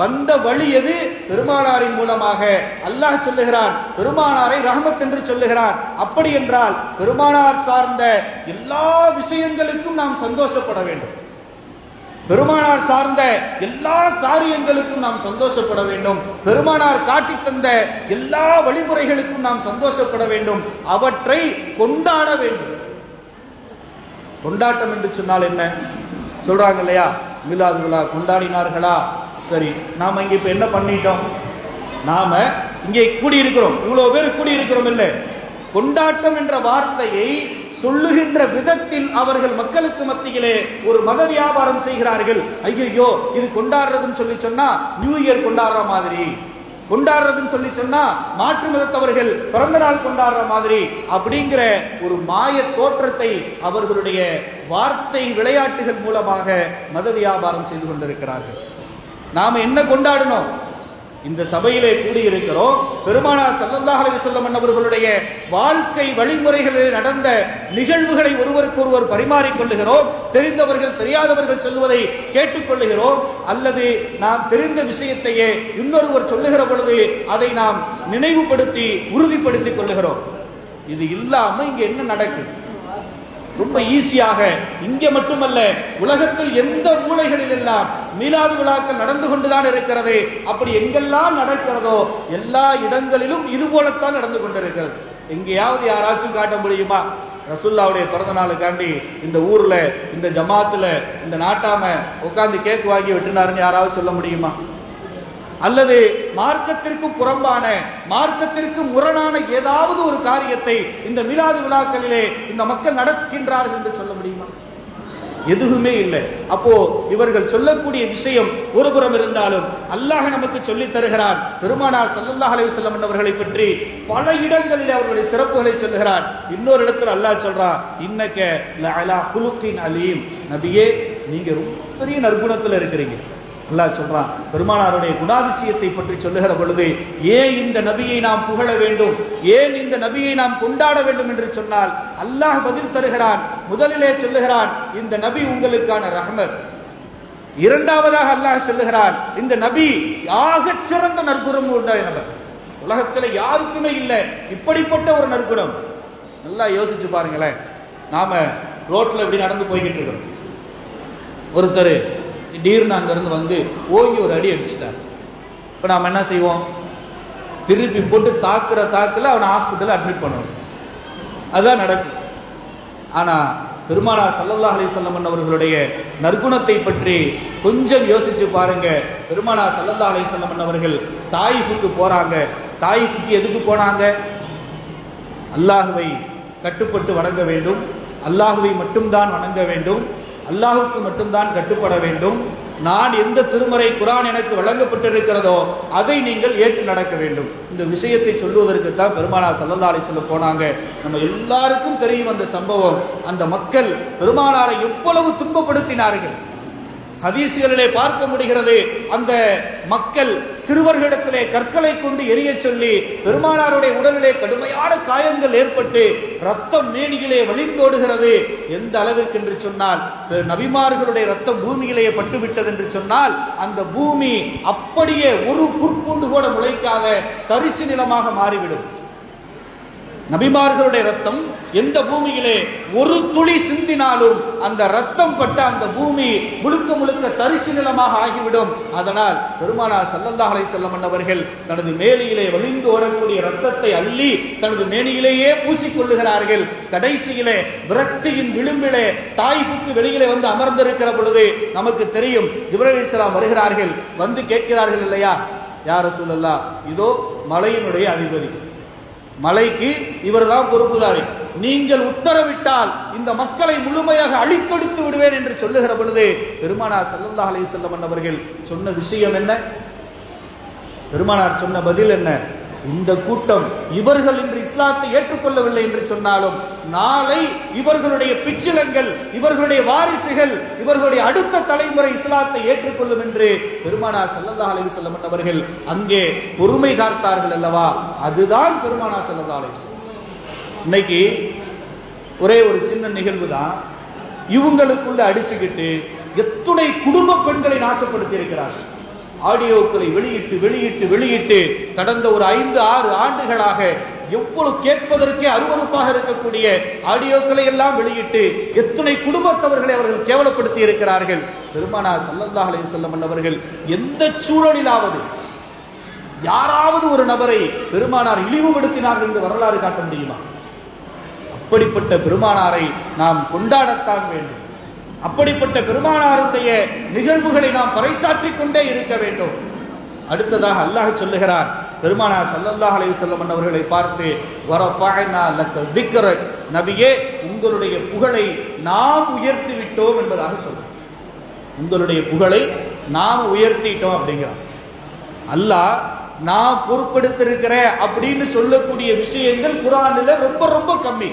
S1: வந்த வழி எது? பெருமானாரின் மூலமாக. அல்லாஹ் சொல்லுகிறான் பெருமானாரை ரஹ்மத் என்று சொல்லுகிறான். அப்படி என்றால் பெருமானார் சார்ந்த எல்லா விஷயங்களுக்கும் நாம் சந்தோஷப்பட வேண்டும். பெருமானார் சார்ந்த எல்லா காரியங்களுக்கும் நாம் சந்தோஷப்பட வேண்டும். பெருமானார் காட்டி தந்த எல்லா வழிமுறைகளுக்கும் நாம் சந்தோஷப்பட வேண்டும். அவற்றை கொண்டாட வேண்டும். கொண்டாட்டம் என்று சொன்னால் என்ன சொல்றாங்க இல்லையா? மிலாது விழா கொண்டாடினார்களா? சரி, நாம இங்க இப்ப என்ன பண்ணிட்டோம்? நாம இங்கே கூடியிருக்கிறோம், இவ்வளவு பேர் கூடியிருக்கிறோம் இல்ல? கொண்டாட்டம் என்ற வார்த்தையை சொல்லுகின்ற விதத்தில் அவர்கள் மக்களுக்கு மத்தியிலே ஒரு மத வியாபாரம் செய்கிறார்கள். ஐயோ, இது கொண்டாடுறதுன்னு சொல்லி சொன்னா நியூ இயர் கொண்டாடுற மாதிரி, கொண்டாடுறதுன்னு சொல்லி சொன்னா மாற்று மதத்தவர்கள் பிறந்த நாள் கொண்டாடுற மாதிரி அப்படிங்கிற ஒரு மாய தோற்றத்தை அவர்களுடைய வார்த்தை விளையாட்டுகள் மூலமாக மத வியாபாரம் செய்து கொண்டிருக்கிறார்கள். நாம என்ன கொண்டாடணும்? இந்த சபையிலே கூடியிருக்கிறோம். பெருமானார் ஸல்லல்லாஹு அலைஹி வஸல்லம் அவர்களுடைய வாழ்க்கை வழிமுறைகளில் நடந்த நிகழ்வுகளை ஒருவருக்கொருவர் பரிமாறிக்கொள்ளுகிறோம். தெரிந்தவர்கள் தெரியாதவர்கள் சொல்வதை கேட்டுக்கொள்ளுகிறோம். அல்லது நாம் தெரிந்த விஷயத்தையே இன்னொருவர் சொல்லுகிற பொழுது அதை நாம் நினைவுபடுத்தி உறுதிப்படுத்திக் கொள்ளுகிறோம். இது இல்லாம இங்க என்ன நடக்குது? ரொம்ப ஈஸியாக இங்க மட்டுமல்ல, உலகத்தில் எந்த மூலைகளில் எல்லாம் மீலாது விழாக்கள் நடந்து கொண்டுதான் இருக்கிறது. அப்படி எங்கெல்லாம் நடக்கிறதோ எல்லா இடங்களிலும் இது போலத்தான் நடந்து கொண்டிருக்கிறது. எங்கேயாவது யாராச்சும் காட்ட முடியுமா? ரசூலுல்லாஹ்வுடைய பிறந்த நாளுக்காண்டி இந்த ஊர்ல, இந்த ஜமாத்துல, இந்த நாட்டாம உட்கார்ந்து கேக் வாங்கி வெட்டினாருன்னு யாராவது சொல்ல முடியுமா? அல்லது மார்க்கத்திற்கு புறம்பான, மார்க்கத்திற்கு முரணான ஏதாவது ஒரு காரியத்தை இந்த மீலாது விழாக்களிலே இந்த மக்கள் நடக்கின்றார்கள் என்று சொல்ல முடியுமா? எதுவுமே இல்லை. அப்போ இவர்கள் சொல்லக்கூடிய விஷயம் ஒருபுறம் இருந்தாலும் அல்லாஹ் நமக்கு சொல்லித் தருகிறான். பெருமானார் ஸல்லல்லாஹு அலைஹி வஸல்லம் அவர்களை பற்றி பல இடங்களில் அவர்களுடைய சிறப்புகளை சொல்லுகிறார். இன்னொரு இடத்துல அல்லாஹ் சொல்றான், இன்னக லஅலா குலுகின் அலீம், நபியே நீங்க ரொம்ப பெரிய நற்குணத்துல இருக்கிறீங்க. அல்லாஹ் சொல்றான். பெருமானாருடைய குணாதிசயத்தை பற்றி சொல்லுகிற பொழுது ஏன் இந்த நபியை நாம் புகழ வேண்டும், ஏன் இந்த நபியை நாம் கொண்டாட வேண்டும் என்று சொன்னால் அல்லாஹ் பதில் தருகிறான். முதலிலே சொல்லுகிறான், இந்த நபி உங்களுக்கான ரஹ்மத். இரண்டாவதாக அல்லாஹ் சொல்லுகிறான், இந்த நபி ஆகச் சிறந்த நற்குணம் உண்டான நபர். உலகத்தில் யாருக்குமே இல்லை இப்படிப்பட்ட ஒரு நற்குணம். நல்லா யோசிச்சு பாருங்களேன். நாம ரோட்ல இப்படி நடந்து போய்கிட்டு இருக்கிறோம். ஒருத்தர் திடீர்னு அங்கிருந்து வந்து ஓங்கி ஒரு அடி அடிச்சிட்டார். இப்ப நாம என்ன செய்வோம்? திருப்பி போட்டு தாக்குல அவனை ஹாஸ்பிட்டல் அட்மிட் பண்ணணும். அதுதான் நடக்கும். ஆனா பெருமானார் ஸல்லல்லாஹு அலைஹி வஸல்லம் அவர்களுடைய நற்குணத்தை பற்றி கொஞ்சம் யோசிச்சு பாருங்க. பெருமானார் ஸல்லல்லாஹு அலைஹி வஸல்லம் அவர்கள் தாயிஃபுக்கு போறாங்க. தாயிஃபுக்கு எதுக்கு போனாங்க? அல்லாஹ்வை கட்டுப்பட்டு வணங்க வேண்டும், அல்லாஹ்வை மட்டும்தான் வணங்க வேண்டும், அல்லாஹுக்கு மட்டும்தான் கட்டுப்பட வேண்டும். நான் எந்த திருமறை குர்ஆன் எனக்கு வழங்கப்பட்டிருக்கிறதோ அதை நீங்கள் ஏற்று நடக்க வேண்டும். இந்த விஷயத்தை சொல்லுவதற்கு தான் பெருமானார் ஸல்லல்லாஹு அலைஹி வஸல்லம் போனாங்க. நம்ம எல்லாருக்கும் தெரியும் அந்த சம்பவம். அந்த மக்கள் பெருமானாரை எவ்வளவு துன்பப்படுத்தினார்கள். ஹதீஸ்களிலே பார்க்க முடிகிறது. அந்த மக்கள் சிறுவர்களிடத்திலே கற்களை கொண்டு எரிய சொல்லி பெருமானாருடைய உடலிலே கடுமையான காயங்கள் ஏற்பட்டு ரத்தம் மேனியிலே வழிந்தோடுகிறது. எந்த அளவிற்கு என்று சொன்னால், நபிமார்களுடைய ரத்தம் பூமியிலே பட்டுவிட்டது என்று சொன்னால் அந்த பூமி அப்படியே ஒரு புற்பூண்டு கூட முளைக்காத தரிசு நிலமாக மாறிவிடும். நபிமார்களுடைய ரத்தம் எந்த பூமியிலே ஒரு துளி சிந்தினாலும் அந்த ரத்தம் பட்ட அந்த பூமி முழுக்க முழுக்க தரிசு நிலமாக ஆகிவிடும். அதனால் பெருமானார் ஸல்லல்லாஹு அலைஹி வஸல்லம் அவர்கள் தனது மேனியிலே வழிந்து ஓடக்கூடிய ரத்தத்தை அள்ளி தனது மேனியிலேயே பூசிக்கொள்ளுகிறார்கள். கடைசியிலே விரக்தியின் விளிம்பிலே தாயிஃபுக்கு வெளியிலே வந்து அமர்ந்திருக்கிற பொழுது நமக்கு தெரியும், ஜிப்ரீல் அலைஹிஸ்ஸலாம் வருகிறார்கள். வந்து கேட்கிறார்கள் இல்லையா, யா ரசூலல்லாஹ், இதோ மலையினுடைய அதிபதி, மலைக்கு இவர்தான் பொறுப்புதாரி, நீங்கள் உத்தரவிட்டால் இந்த மக்களை முழுமையாக அழித்தொழித்து விடுவேன் என்று சொல்லுகிற பொழுது பெருமானார் ஸல்லல்லாஹு அலைஹி வஸல்லம் அவர்கள் சொன்ன விஷயம் என்ன? பெருமானார் சொன்ன பதில் என்ன? இந்த கூட்டம் இவர்கள் இன்று இஸ்லாத்தை ஏற்றுக்கொள்ளவில்லை என்று சொன்னாலும் நாளை இவர்களுடைய பிச்சிலங்கள், இவர்களுடைய வாரிசுகள், இவர்களுடைய அடுத்த தலைமுறை இஸ்லாத்தை ஏற்றுக்கொள்ளும் என்று பெருமானார் ஸல்லல்லாஹு அலைஹி வஸல்லம் அவர்கள் அங்கே பொறுமை காத்தார்கள் அல்லவா? அதுதான் பெருமானார் ஸல்லல்லாஹு அலைஹி வஸல்லம். இன்னைக்கு ஒரே ஒரு சின்ன நிகழ்வு தான் இவங்களுக்குள்ள அடிச்சுக்கிட்டு எத்துணை குடும்ப பெண்களை நாசப்படுத்தி இருக்கிறார்கள். ஆடியோக்களை வெளியிட்டு வெளியிட்டு வெளியிட்டு கடந்த ஒரு 5-6 ஆண்டுகளாக எவ்வளவு கேட்பதற்கே அருவருப்பாக இருக்கக்கூடிய ஆடியோக்களை எல்லாம் வெளியிட்டு எத்துணை குடும்பத்தவர்களை அவர்கள் கேவலப்படுத்தி இருக்கிறார்கள். பெருமானார் ஸல்லல்லாஹு அலைஹி வஸல்லம் அவர்கள் எந்த சூழலிலாவது யாராவது ஒரு நபரை பெருமானார் இழிவுபடுத்தினார்கள் என்று வரலாறு காட்ட முடியுமா? அப்படிப்பட்ட பெருமானாரை நாம் கொண்டாடத்தான் வேண்டும். அப்படிப்பட்ட பெருமானாருடைய நிகழ்வுகளை நாம் பறைசாற்றிக் கொண்டே இருக்க வேண்டும். அடுத்ததாக அல்லாஹ் சொல்லுகிறார், பெருமானார் ஸல்லல்லாஹு அலைஹி வஸல்லம் அவர்களை பார்த்து, வரஃபஅனா லக ذிக்ரக், நபியே உங்களுடைய புகழை நாம் உயர்த்தி விட்டோம் என்பதாக சொல்றார். உங்களுடைய புகழை நாம் உயர்த்திட்டோம் அப்படிங்கிறார். அல்லாஹ் நான் பொறுப்பெடுத்திருக்கிறேன் அப்படின்னு சொல்லக்கூடிய விஷயங்கள் குர்ஆனில் ரொம்ப ரொம்ப கம்மி.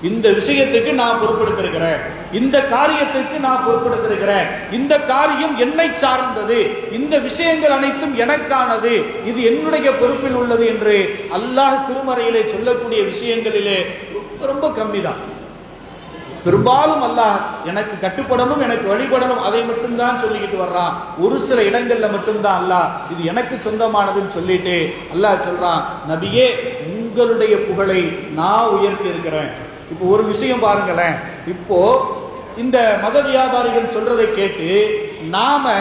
S1: இந்த விஷயத்துக்கு நான் பொறுப்பெடுத்திருக்கிறேன், இந்த காரியத்திற்கு நான் பொறுப்பெடுத்திருக்கிறேன், இந்த காரியம் என்னை சார்ந்தது, இந்த விஷயங்கள் அனைத்தும் எனக்கானது, இது என்னுடைய பொறுப்பில் உள்ளது என்று அல்லாஹ் திருமறையிலே சொல்லக்கூடிய விஷயங்களிலே ரொம்ப கம்மி தான். பெரும்பாலும் அல்லாஹ் எனக்கு கட்டுப்படணும், எனக்கு வழிபடணும், அதை மட்டும்தான் சொல்லிக்கிட்டு வர்றான். ஒரு சில இடங்கள்ல மட்டும்தான் அல்லாஹ் இது எனக்கு சொந்தமானதுன்னு சொல்லிட்டு அல்லாஹ் சொல்றான், நபியே உங்களுடைய புகழை நான் உயர்த்தி இருக்கிறேன். இப்போ ஒரு விஷயம் பாருங்களேன், இப்போ இந்த மத வியாபாரிகள் சொல்றதை கேட்டு நாம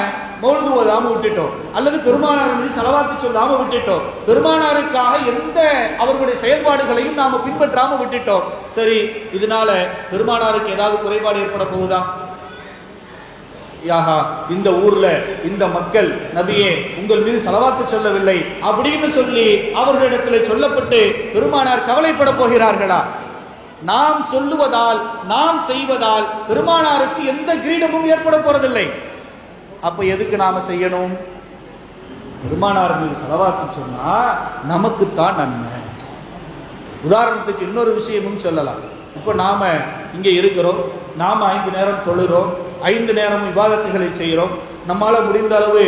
S1: மௌலிது ஓதாம விட்டுட்டோம், அல்லது பெருமானார் மீது ஸலவாத்து சொல்லாம விட்டுட்டோம், பெருமானாருக்காக எந்த அவர்களுடைய செயல்பாடுகளையும் நாம பின்பற்றாம விட்டுட்டோம். சரி, இதனால பெருமானாருக்கு ஏதாவது குறைபாடு ஏற்பட போகுதா? யாஹா, இந்த ஊர்ல இந்த மக்கள் நபியே உங்கள் மீது ஸலவாத்து சொல்லவில்லை அப்படின்னு சொல்லி அவர்களிடத்தில் சொல்லப்பட்டு பெருமானார் கவலைப்பட போகிறார்களா? நாம் சொல்லுவதால், நாம் செய்வதால் பெருமானாருக்கு எந்த கிரீடமும் ஏற்பட போறதில்லை. அப்ப எதுக்கு நாம செய்யணும்? பெருமானார் மீது ஸலவாத்து சொன்னா நமக்குத்தான் நன்மை. உதாரணத்துக்கு இன்னொரு விஷயமும் சொல்லலாம். இப்ப நாம இங்க இருக்கிறோம், நாம 5 நேரம் தொழுகிறோம், 5 நேரம் இபாதத்துகளை செய்கிறோம், நம்மால முடிந்த அளவு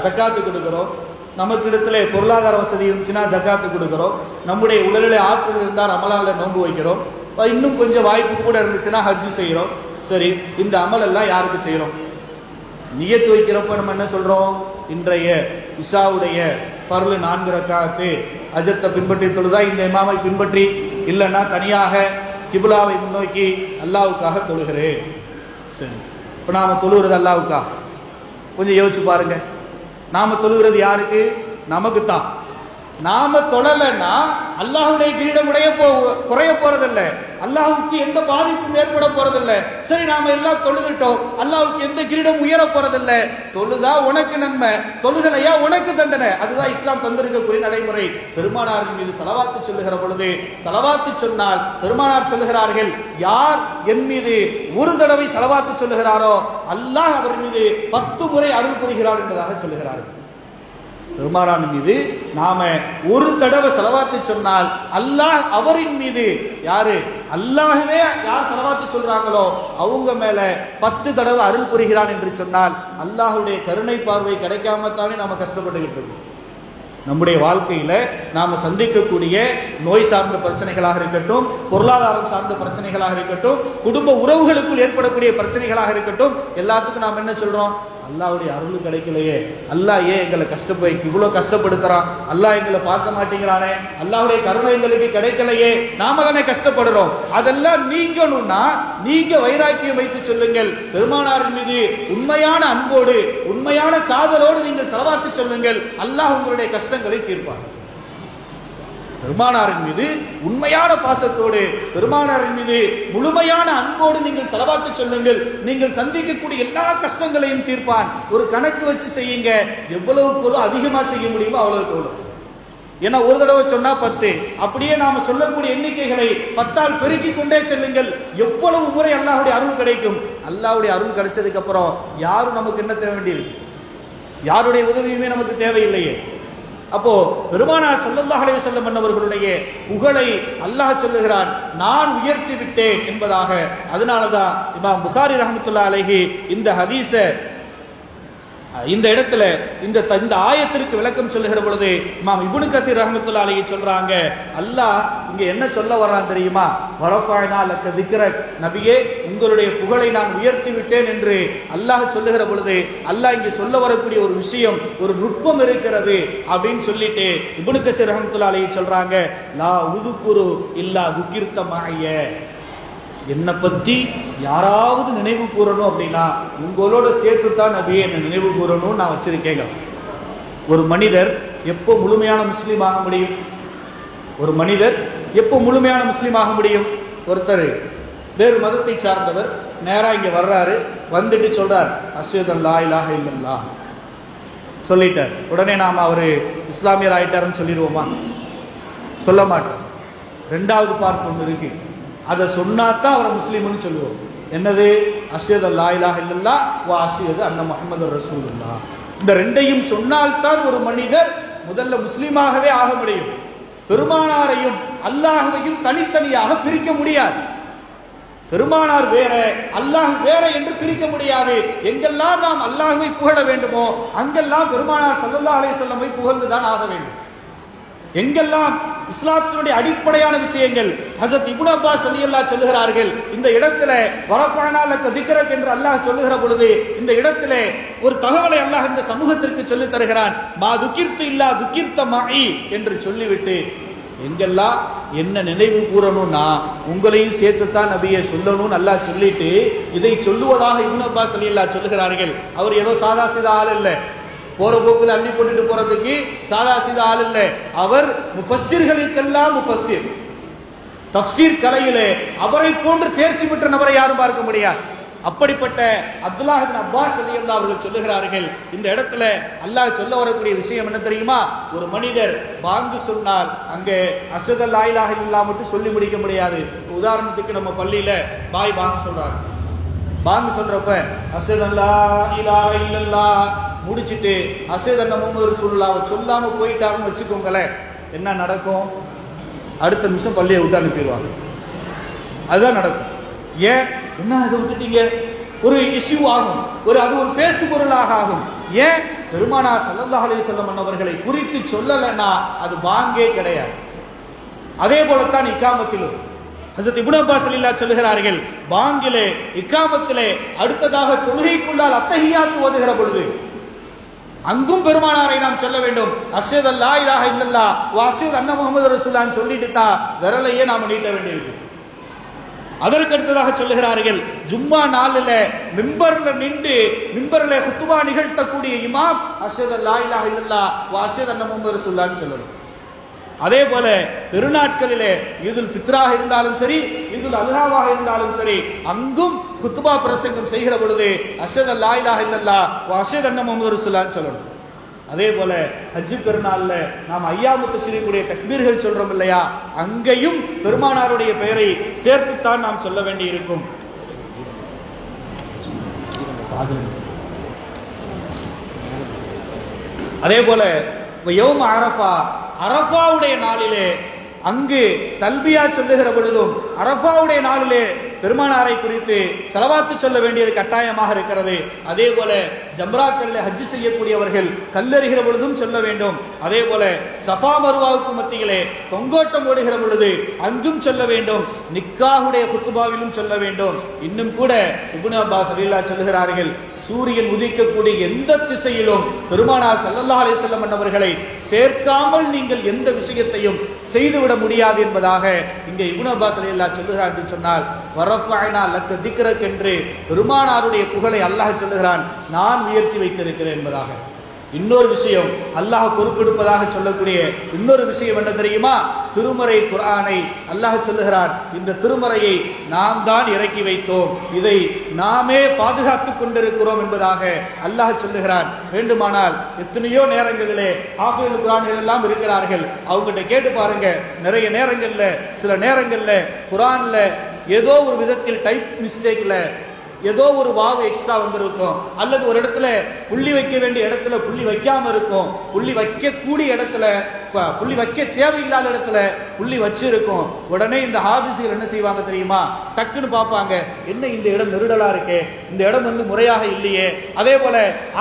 S1: ஜக்காத்து கொடுக்கிறோம், நமக்கு இடத்துல பொருளாதார வசதி இருந்துச்சுன்னா ஜக்காத்து கொடுக்கிறோம், நம்முடைய உடலிலே ஆற்றல் இருந்தால் ரமலான்ல நோன்பு வைக்கிறோம், இன்னும் கொஞ்சம் வாய்ப்பு கூட இருந்துச்சுன்னா ஹஜ் செய்யறோம். சரி, இந்த அமல் எல்லாம் யாருக்கு செய்யறோம்? நியத்து வைக்கிறப்ப நம்ம என்ன சொல்றோம்? இன்றைய இஷாவுடைய ஃபர்லு 4 ரக்காத்து அஜத்தை பின்பற்றி தொழுதா இந்த இமாமை பின்பற்றி, இல்லைன்னா தனியாக கிப்லாவை முன்னோக்கி அல்லாஹ்வுக்காக தொழுகிறேன். சரி, இப்ப நாம தொழுகிறது அல்லாஹ்வுக்கா? கொஞ்சம் யோசிச்சு பாருங்க. நாம தொழுகிறது யாருக்கு? நமக்கு தான். நாம தொழலைன்னா அல்லாஹ்வுடைய கிரீடம் குறைய போறதில்லை, அல்லாஹ்வுக்கு எந்த பாதிப்பும் ஏற்பட போறதில்லை. சரி, நாம எல்லாம் தொழுதுட்டோம், அல்லாஹ்வுக்கு எந்த கிரீடம் உயர போறதில்லை. தொழுதா உனக்கு நன்மை, தொழுகலையா உனக்கு தண்டனை. அதுதான் இஸ்லாம் தந்திருக்கக்கூடிய நடைமுறை. பெருமானாரின் மீது ஸலவாத்து சொல்லுகிற பொழுது, ஸலவாத்து சொன்னால் பெருமானார் சொல்லுகிறார்கள், யார் என் மீது ஒரு தடவை ஸலவாத்து சொல்லுகிறாரோ அல்லாஹ் அவர் மீது 10 முறை அருள் புரிகிறார் என்பதாக சொல்லுகிறார்கள். பெருமானார் மீது நாம ஒரு தடவை ஸலவாத்து சொன்னால் அல்லாஹ் அவரின் மீது, யாரு? அல்லாஹ்வே யார் ஸலவாத்து சொல்றாங்களோ அவங்க மேல 10 தடவை அருள் புரிகிறான் என்று சொன்னால் அல்லாஹ்வுடைய கருணை பார்வை கிடைக்காம தானே நாம கஷ்டப்பட்டுக்கிட்டு இருக்கோம். நம்முடைய வாழ்க்கையில நாம சந்திக்கக்கூடிய நோய் சார்ந்த பிரச்சனைகளாக இருக்கட்டும், பொருளாதாரம் சார்ந்த பிரச்சனைகளாக இருக்கட்டும், குடும்ப உறவுகளுக்குள் ஏற்படக்கூடிய பிரச்சனைகளாக இருக்கட்டும், எல்லாத்துக்கும் நாம் என்ன சொல்றோம்? அல்லாஹ்வுடைய அருள் கிடைக்கலையே, அல்லாஹ் ஏன் எங்களை இவ்வளவு கஷ்டப்படுத்துறான், அல்லாஹ் எங்களை பார்க்க மாட்டேங்கிறானே, அல்லாஹ்வுடைய கருணை எங்களுக்கு கிடைக்கலையே, நாம தானே கஷ்டப்படுறோம். அதெல்லாம் நீங்கணும்னா நீங்க வைராக்கியம் வைத்து சொல்லுங்கள். பெருமானாரின் மீது உண்மையான அன்போடு, உண்மையான காதலோடு நீங்கள் ஸலவாத்து சொல்லுங்கள், அல்லாஹ் உங்களுடைய கஷ்டங்களை தீர்ப்பார். பெருமானாரின் மீது உண்மையான பாசத்தோடு, பெருமானாரின் மீது முழுமையான அன்போடு நீங்கள் ஸலவாத்து சொல்லுங்கள், நீங்கள் சந்திக்கக்கூடிய எல்லா கஷ்டங்களையும் தீர்ப்பான். ஒரு கணக்கு வச்சு செய்யுங்க, எவ்வளவுக்கு அதிகமா செய்ய முடியுமோ அவ்வளவுக்கு எவ்வளவு. ஏன்னா ஒரு தடவை சொன்னா 10, அப்படியே நாம சொல்லக்கூடிய எண்ணிக்கைகளை 10ஆல் பெருக்கிக் கொண்டே செல்லுங்கள். எவ்வளவு முறை அல்லாஹ்வுடைய அருள் கிடைக்கும். அல்லாஹ்வுடைய அருள் கிடைச்சதுக்கு அப்புறம் யாரும் நமக்கு என்ன தேவை வேண்டியிருக்கு? யாருடைய உதவியுமே நமக்கு தேவையில்லையே. அப்போ பெருமானார் ஸல்லல்லாஹு அலைஹி வஸல்லம் அவர்களுடைய புகழை அல்லாஹ் சொல்லுகிறான், நான் உயர்த்தி விட்டேன் என்பதாக. அதனாலதான் இமாம் புகாரி ரஹ்மத்துல்லாஹி அலைஹி இந்த ஹதீஸ இந்த இடத்துல இந்த ஆயத்திற்கு விளக்கம் சொல்லுகிற பொழுது இமாம் இப்னு கஸீர் ரஹ்மத்துல்லாஹி அலைஹி சொல்றாங்க, அல்லாஹ் இங்க என்ன சொல்ல வர்றான் தெரியுமா? வரஃபஅனா லக திக்ரக், நபியே உங்களுடைய புகழை நான் உயர்த்தி விட்டேன் என்று அல்லாஹ் சொல்லுகிற பொழுது அல்லாஹ் இங்க சொல்ல வரக்கூடிய ஒரு விஷயம், ஒரு நுட்பம் இருக்கிறது அப்படின்னு சொல்லிட்டு இப்னு கஸீர் ரஹ்மத்துல்லாஹி அலைஹி சொல்றாங்க, லா உதுகுரு இல்லா துகிர்த மஅய, என்னை பத்தி யாராவது நினைவு கூறணும் அப்படின்னா உங்களோட சேர்த்துத்தான் நபியே என்ன நினைவு கூறணும் நான் வச்சிருக்கேங்க. ஒரு மனிதர் எப்போ முழுமையான முஸ்லீம் ஆக முடியும்? ஒரு மனிதர் எப்போ முழுமையான முஸ்லீம் ஆக முடியும்? ஒருத்தர் வேறு மதத்தை சார்ந்தவர் நேரா இங்க வர்றாரு, வந்துட்டு சொல்றார் அஷ்ஹது அல்லா இலாஹ இல்லல்லாஹ் சொல்லிட்டார். உடனே நாம அவரு இஸ்லாமியர் ஆயிட்டாருன்னு சொல்லிடுவோமா? சொல்ல மாட்டோம். 2வது பார்ட் ஒன்று இருக்கு, அதை சொன்னாதான் அவரை முஸ்லீம்னு சொல்லுவோம். என்னது? அஷ்ஹது அல்லா இலாஹ இல்லல்லாஹ் வ அஷ்ஹது அன்ன முஹம்மதுர் ரசூலுல்லாஹ். இந்த 2ஐயும் சொன்னால்தான் ஒரு மனிதர் முதல்ல முஸ்லீமாகவே ஆக முடியும். பெருமானாரையும் அல்லாஹ்வையும் தனித்தனியாக பிரிக்க முடியாது. பெருமானார் வேற அல்லாஹ் வேற என்று பிரிக்க முடியாது. எங்கெல்லாம் நாம் அல்லாஹ்வை புகழ வேண்டுமோ அங்கெல்லாம் பெருமானார் ஸல்லல்லாஹு அலைஹி வஸல்லம் புகழ்ந்துதான் ஆக வேண்டும். எங்கெல்லாம் இஸ்லாத்தினுடைய அடிப்படையான விஷயங்கள் ஹஜ்ரத் இப்னு அப்பாஸ் ரலியல்லாஹு சொல்லுகிறார்கள், இந்த இடத்துல வரஃபஅனா லக திக்ரக் என்று அல்லாஹ் சொல்லுகிற பொழுது இந்த இடத்துல ஒரு தகவலை அல்லாஹ் இந்த சமூகத்திற்கு சொல்லி தருகிறான். மா துக்கிர்து இல்லா துக்கிர்த மஇ என்று சொல்லிவிட்டு எங்கெல்லாம் என்ன நினைவு கூறணும்னா உங்களையும் சேர்த்துத்தான் நபியை சொல்லணும்னு அல்லாஹ் சொல்லிட்டு இதை சொல்லுவதாக இப்னு அப்பாஸ் ரலியல்லாஹு சொல்லுகிறார்கள். அவர் ஏதோ சாதா சீதா ஆள் இல்லை, போற போக்குல அள்ளி போட்டுட்டு போறதுக்கு சாதா சீதா ஆள் இல்லை. அவர் முஃபஸ்ஸிர்களுக்கெல்லாம் முஃபஸ்ஸிர். தஃப்சீர் கலையிலே அவரை போன்று தேர்ச்சி பெற்ற நபரை யாரும் பார்க்க முடியாது. அப்படிப்பட்ட அப்துல்லாஹ் இப்னு அப்பாஸ் ரலியல்லாஹு அவர்கள் சொல்லுகிறார்கள், இந்த இடத்துல அல்லாஹ் சொல்ல வரக்கூடிய விஷயம் என்ன தெரியுமா? ஒரு மனிதர் பாங்கு சொன்னால் அங்கே அஷ்ஹது அல்லா இலாஹ இல்லல்லாஹ் மட்டும் சொல்லி முடிக்க முடியாது. உதாரணத்துக்கு நம்ம பள்ளியில பாய் பாங்கு சொல்றாங்க. பாங்கு சொல்றப்ப அஷ்ஹது அல்லா இலாஹ இல்லல்லாஹ் முடிச்சிட்டு அஷ்ஹது அன்ன முஹம்மது ரசூலுல்லாஹ் சொல்லாம போயிட்டாருன்னு வச்சுக்கோங்களேன், என்ன நடக்கும்? அடுத்த நிமிஷம் பள்ளியை விட்டு அனுப்பிடுவாங்க. அதுதான் நடக்கும். ஏன் என்ன இதை விட்டுட்டீங்க? ஒரு இஷ்யூ ஆகும், அது ஒரு பேசு பொருளாக ஆகும். ஏன்? பெருமானார் ஸல்லல்லாஹு அலைஹி வஸல்லம் அவர்களை குறித்து சொல்லலைன்னா அது பாங்கே கிடையாது. அதே போலத்தான் இக்காமத்திலும் ஹஜ்ரத் இப்னு அப்பாஸ் ரலியல்லாஹு சொல்லுகிறார்கள், பாங்கிலே இக்காமத்திலே அடுத்ததாக தொழுகைக்குள்ளால் அத்தஹியாத் ஓதுகிற பொழுது அங்கும் பெருமானாரை நாம் சொல்ல வேண்டும். அஷ்ஹது அல்லா இலாஹ இல்லல்லாஹ் வ அஷ்ஹது அன்ன முஹம்மது ரசூலுல்லாஹ் சொல்லிட்டு தான் விரலையே நாம நீட்ட வேண்டியிருக்கு. அதற்கு அடுத்ததாக சொல்லுகிறார்கள், ஜும்மா நாளில் மிம்பர்ல நின்று மிம்பர்ல குத்துபா நிகழ்த்தக்கூடிய இமாம் அஷ்ஹது அல்லா இலாஹ இல்லல்லாஹ் வ அஷ்ஹது அன்ன முஹம்மது ரசூலுல்லாஹ் சொல்லணும். அதே போல பெருநாட்களிலே ஈதுல் ஃபித்ராக இருந்தாலும் சரி, ஈதுல் அல்ஹாவாக இருந்தாலும் சரி, அங்கும் குத்துபா பிரசங்கம் செய்கிற பொழுது அஷ்ஹது அல்லா இலாஹ இல்லல்லாஹ் வ அஷ்ஹது அன்ன முஹம்மது ரசூலுல்லாஹ் சொல்லணும். அதே போல ஹஜ் பெருநாள்ல நாம் ஐயாமு தஷ்ரீக்குடைய தக்பீர்கள் சொல்றோம் இல்லையா, அங்கேயும் பெருமானாருடைய பெயரை சேர்த்துத்தான் நாம் சொல்ல வேண்டி இருக்கும். அதே போல யௌம அரஃபா, அரஃபாவுடைய நாளிலே அங்கு தல்பியா சொல்லுகிற பொழுதும் அரஃபாவுடைய நாளிலே பெருமானாரை குறித்து ஸலவாத்து சொல்ல வேண்டியது கட்டாயமாக இருக்கிறது. அதே போல ஜம்ராக்கல்ல ஹஜ் செய்யக்கூடியவர்கள் கல்லெறிகிற பொழுதும் சொல்ல வேண்டும். அதே போல சஃபா மர்வாவுக்கு மத்தியிலே தொங்கோட்டம் ஓடுகிற பொழுது அங்கும் சொல்ல வேண்டும். நிக்காஹுடைய குத்துபாவிலும் சொல்ல வேண்டும். இன்னும் கூட இப்னு அப்பாஸ் ரலியல்லாஹு சொல்லுகிறார்கள், சூரியன் உதிக்கக்கூடிய எந்த திசையிலும் பெருமானார் ஸல்லல்லாஹு அலைஹி வஸல்லம் அவர்களை சேர்க்காமல் நீங்கள் எந்த விஷயத்தையும் செய்துவிட முடியாது என்பதாக இங்கே இப்னு அப்பாஸ் ரலியல்லாஹு சொல்லுகிறார் என்று சொன்னால், வரஃபஅனா லக திக்ரக் என்று பெருமானாருடைய புகழை அல்லாஹ் சொல்லுகிறான், நான் உயர்த்தி வைத்திருக்கிறேன் என்பதாக. இன்னொரு விஷயம் அல்லாஹ் பொறுப்பெடுப்பதாக சொல்லக்கூடிய இன்னொரு விஷயம் என்ன தெரியுமா? திருமறை குர்ஆனை அல்லாஹ் சொல்லுகிறான், இந்த திருமறையை நாம் தான் இறக்கி வைத்தோம், இதை நாமே பாதுகாத்துக் கொண்டிருக்கிறோம் என்பதாக அல்லாஹ் சொல்லுகிறான். வேண்டுமானால் எத்தனையோ நேரங்களிலே ஹாஃபில் குர்ஆன்கள் எல்லாம் இருக்கிறார்கள், அவங்ககிட்ட கேட்டு பாருங்க. நிறைய நேரங்கள்ல சில நேரங்கள்ல குர்ஆன்ல ஏதோ ஒரு விதத்தில் டைப் மிஸ்டேக்ல ஏதோ ஒரு வாவு எக்ஸ்ட்ரா வந்திருக்கும், அல்லது ஒரு இடத்துல புள்ளி வைக்க வேண்டிய இடத்துல புள்ளி வைக்காம இருக்கும், புள்ளி வைக்கக்கூடிய இடத்துல புள்ளி வைக்க தேவையில்லாத இடத்துல புள்ளி வச்சு இருக்கும். உடனே இந்த ஹாபிஸ்கள் என்ன செய்வாங்க தெரியுமா? டக்குன்னு பார்ப்பாங்க, என்ன இந்த இடம் நெருடலா இருக்கே, இந்த இடம் முறையாக இல்லையே. அதே போல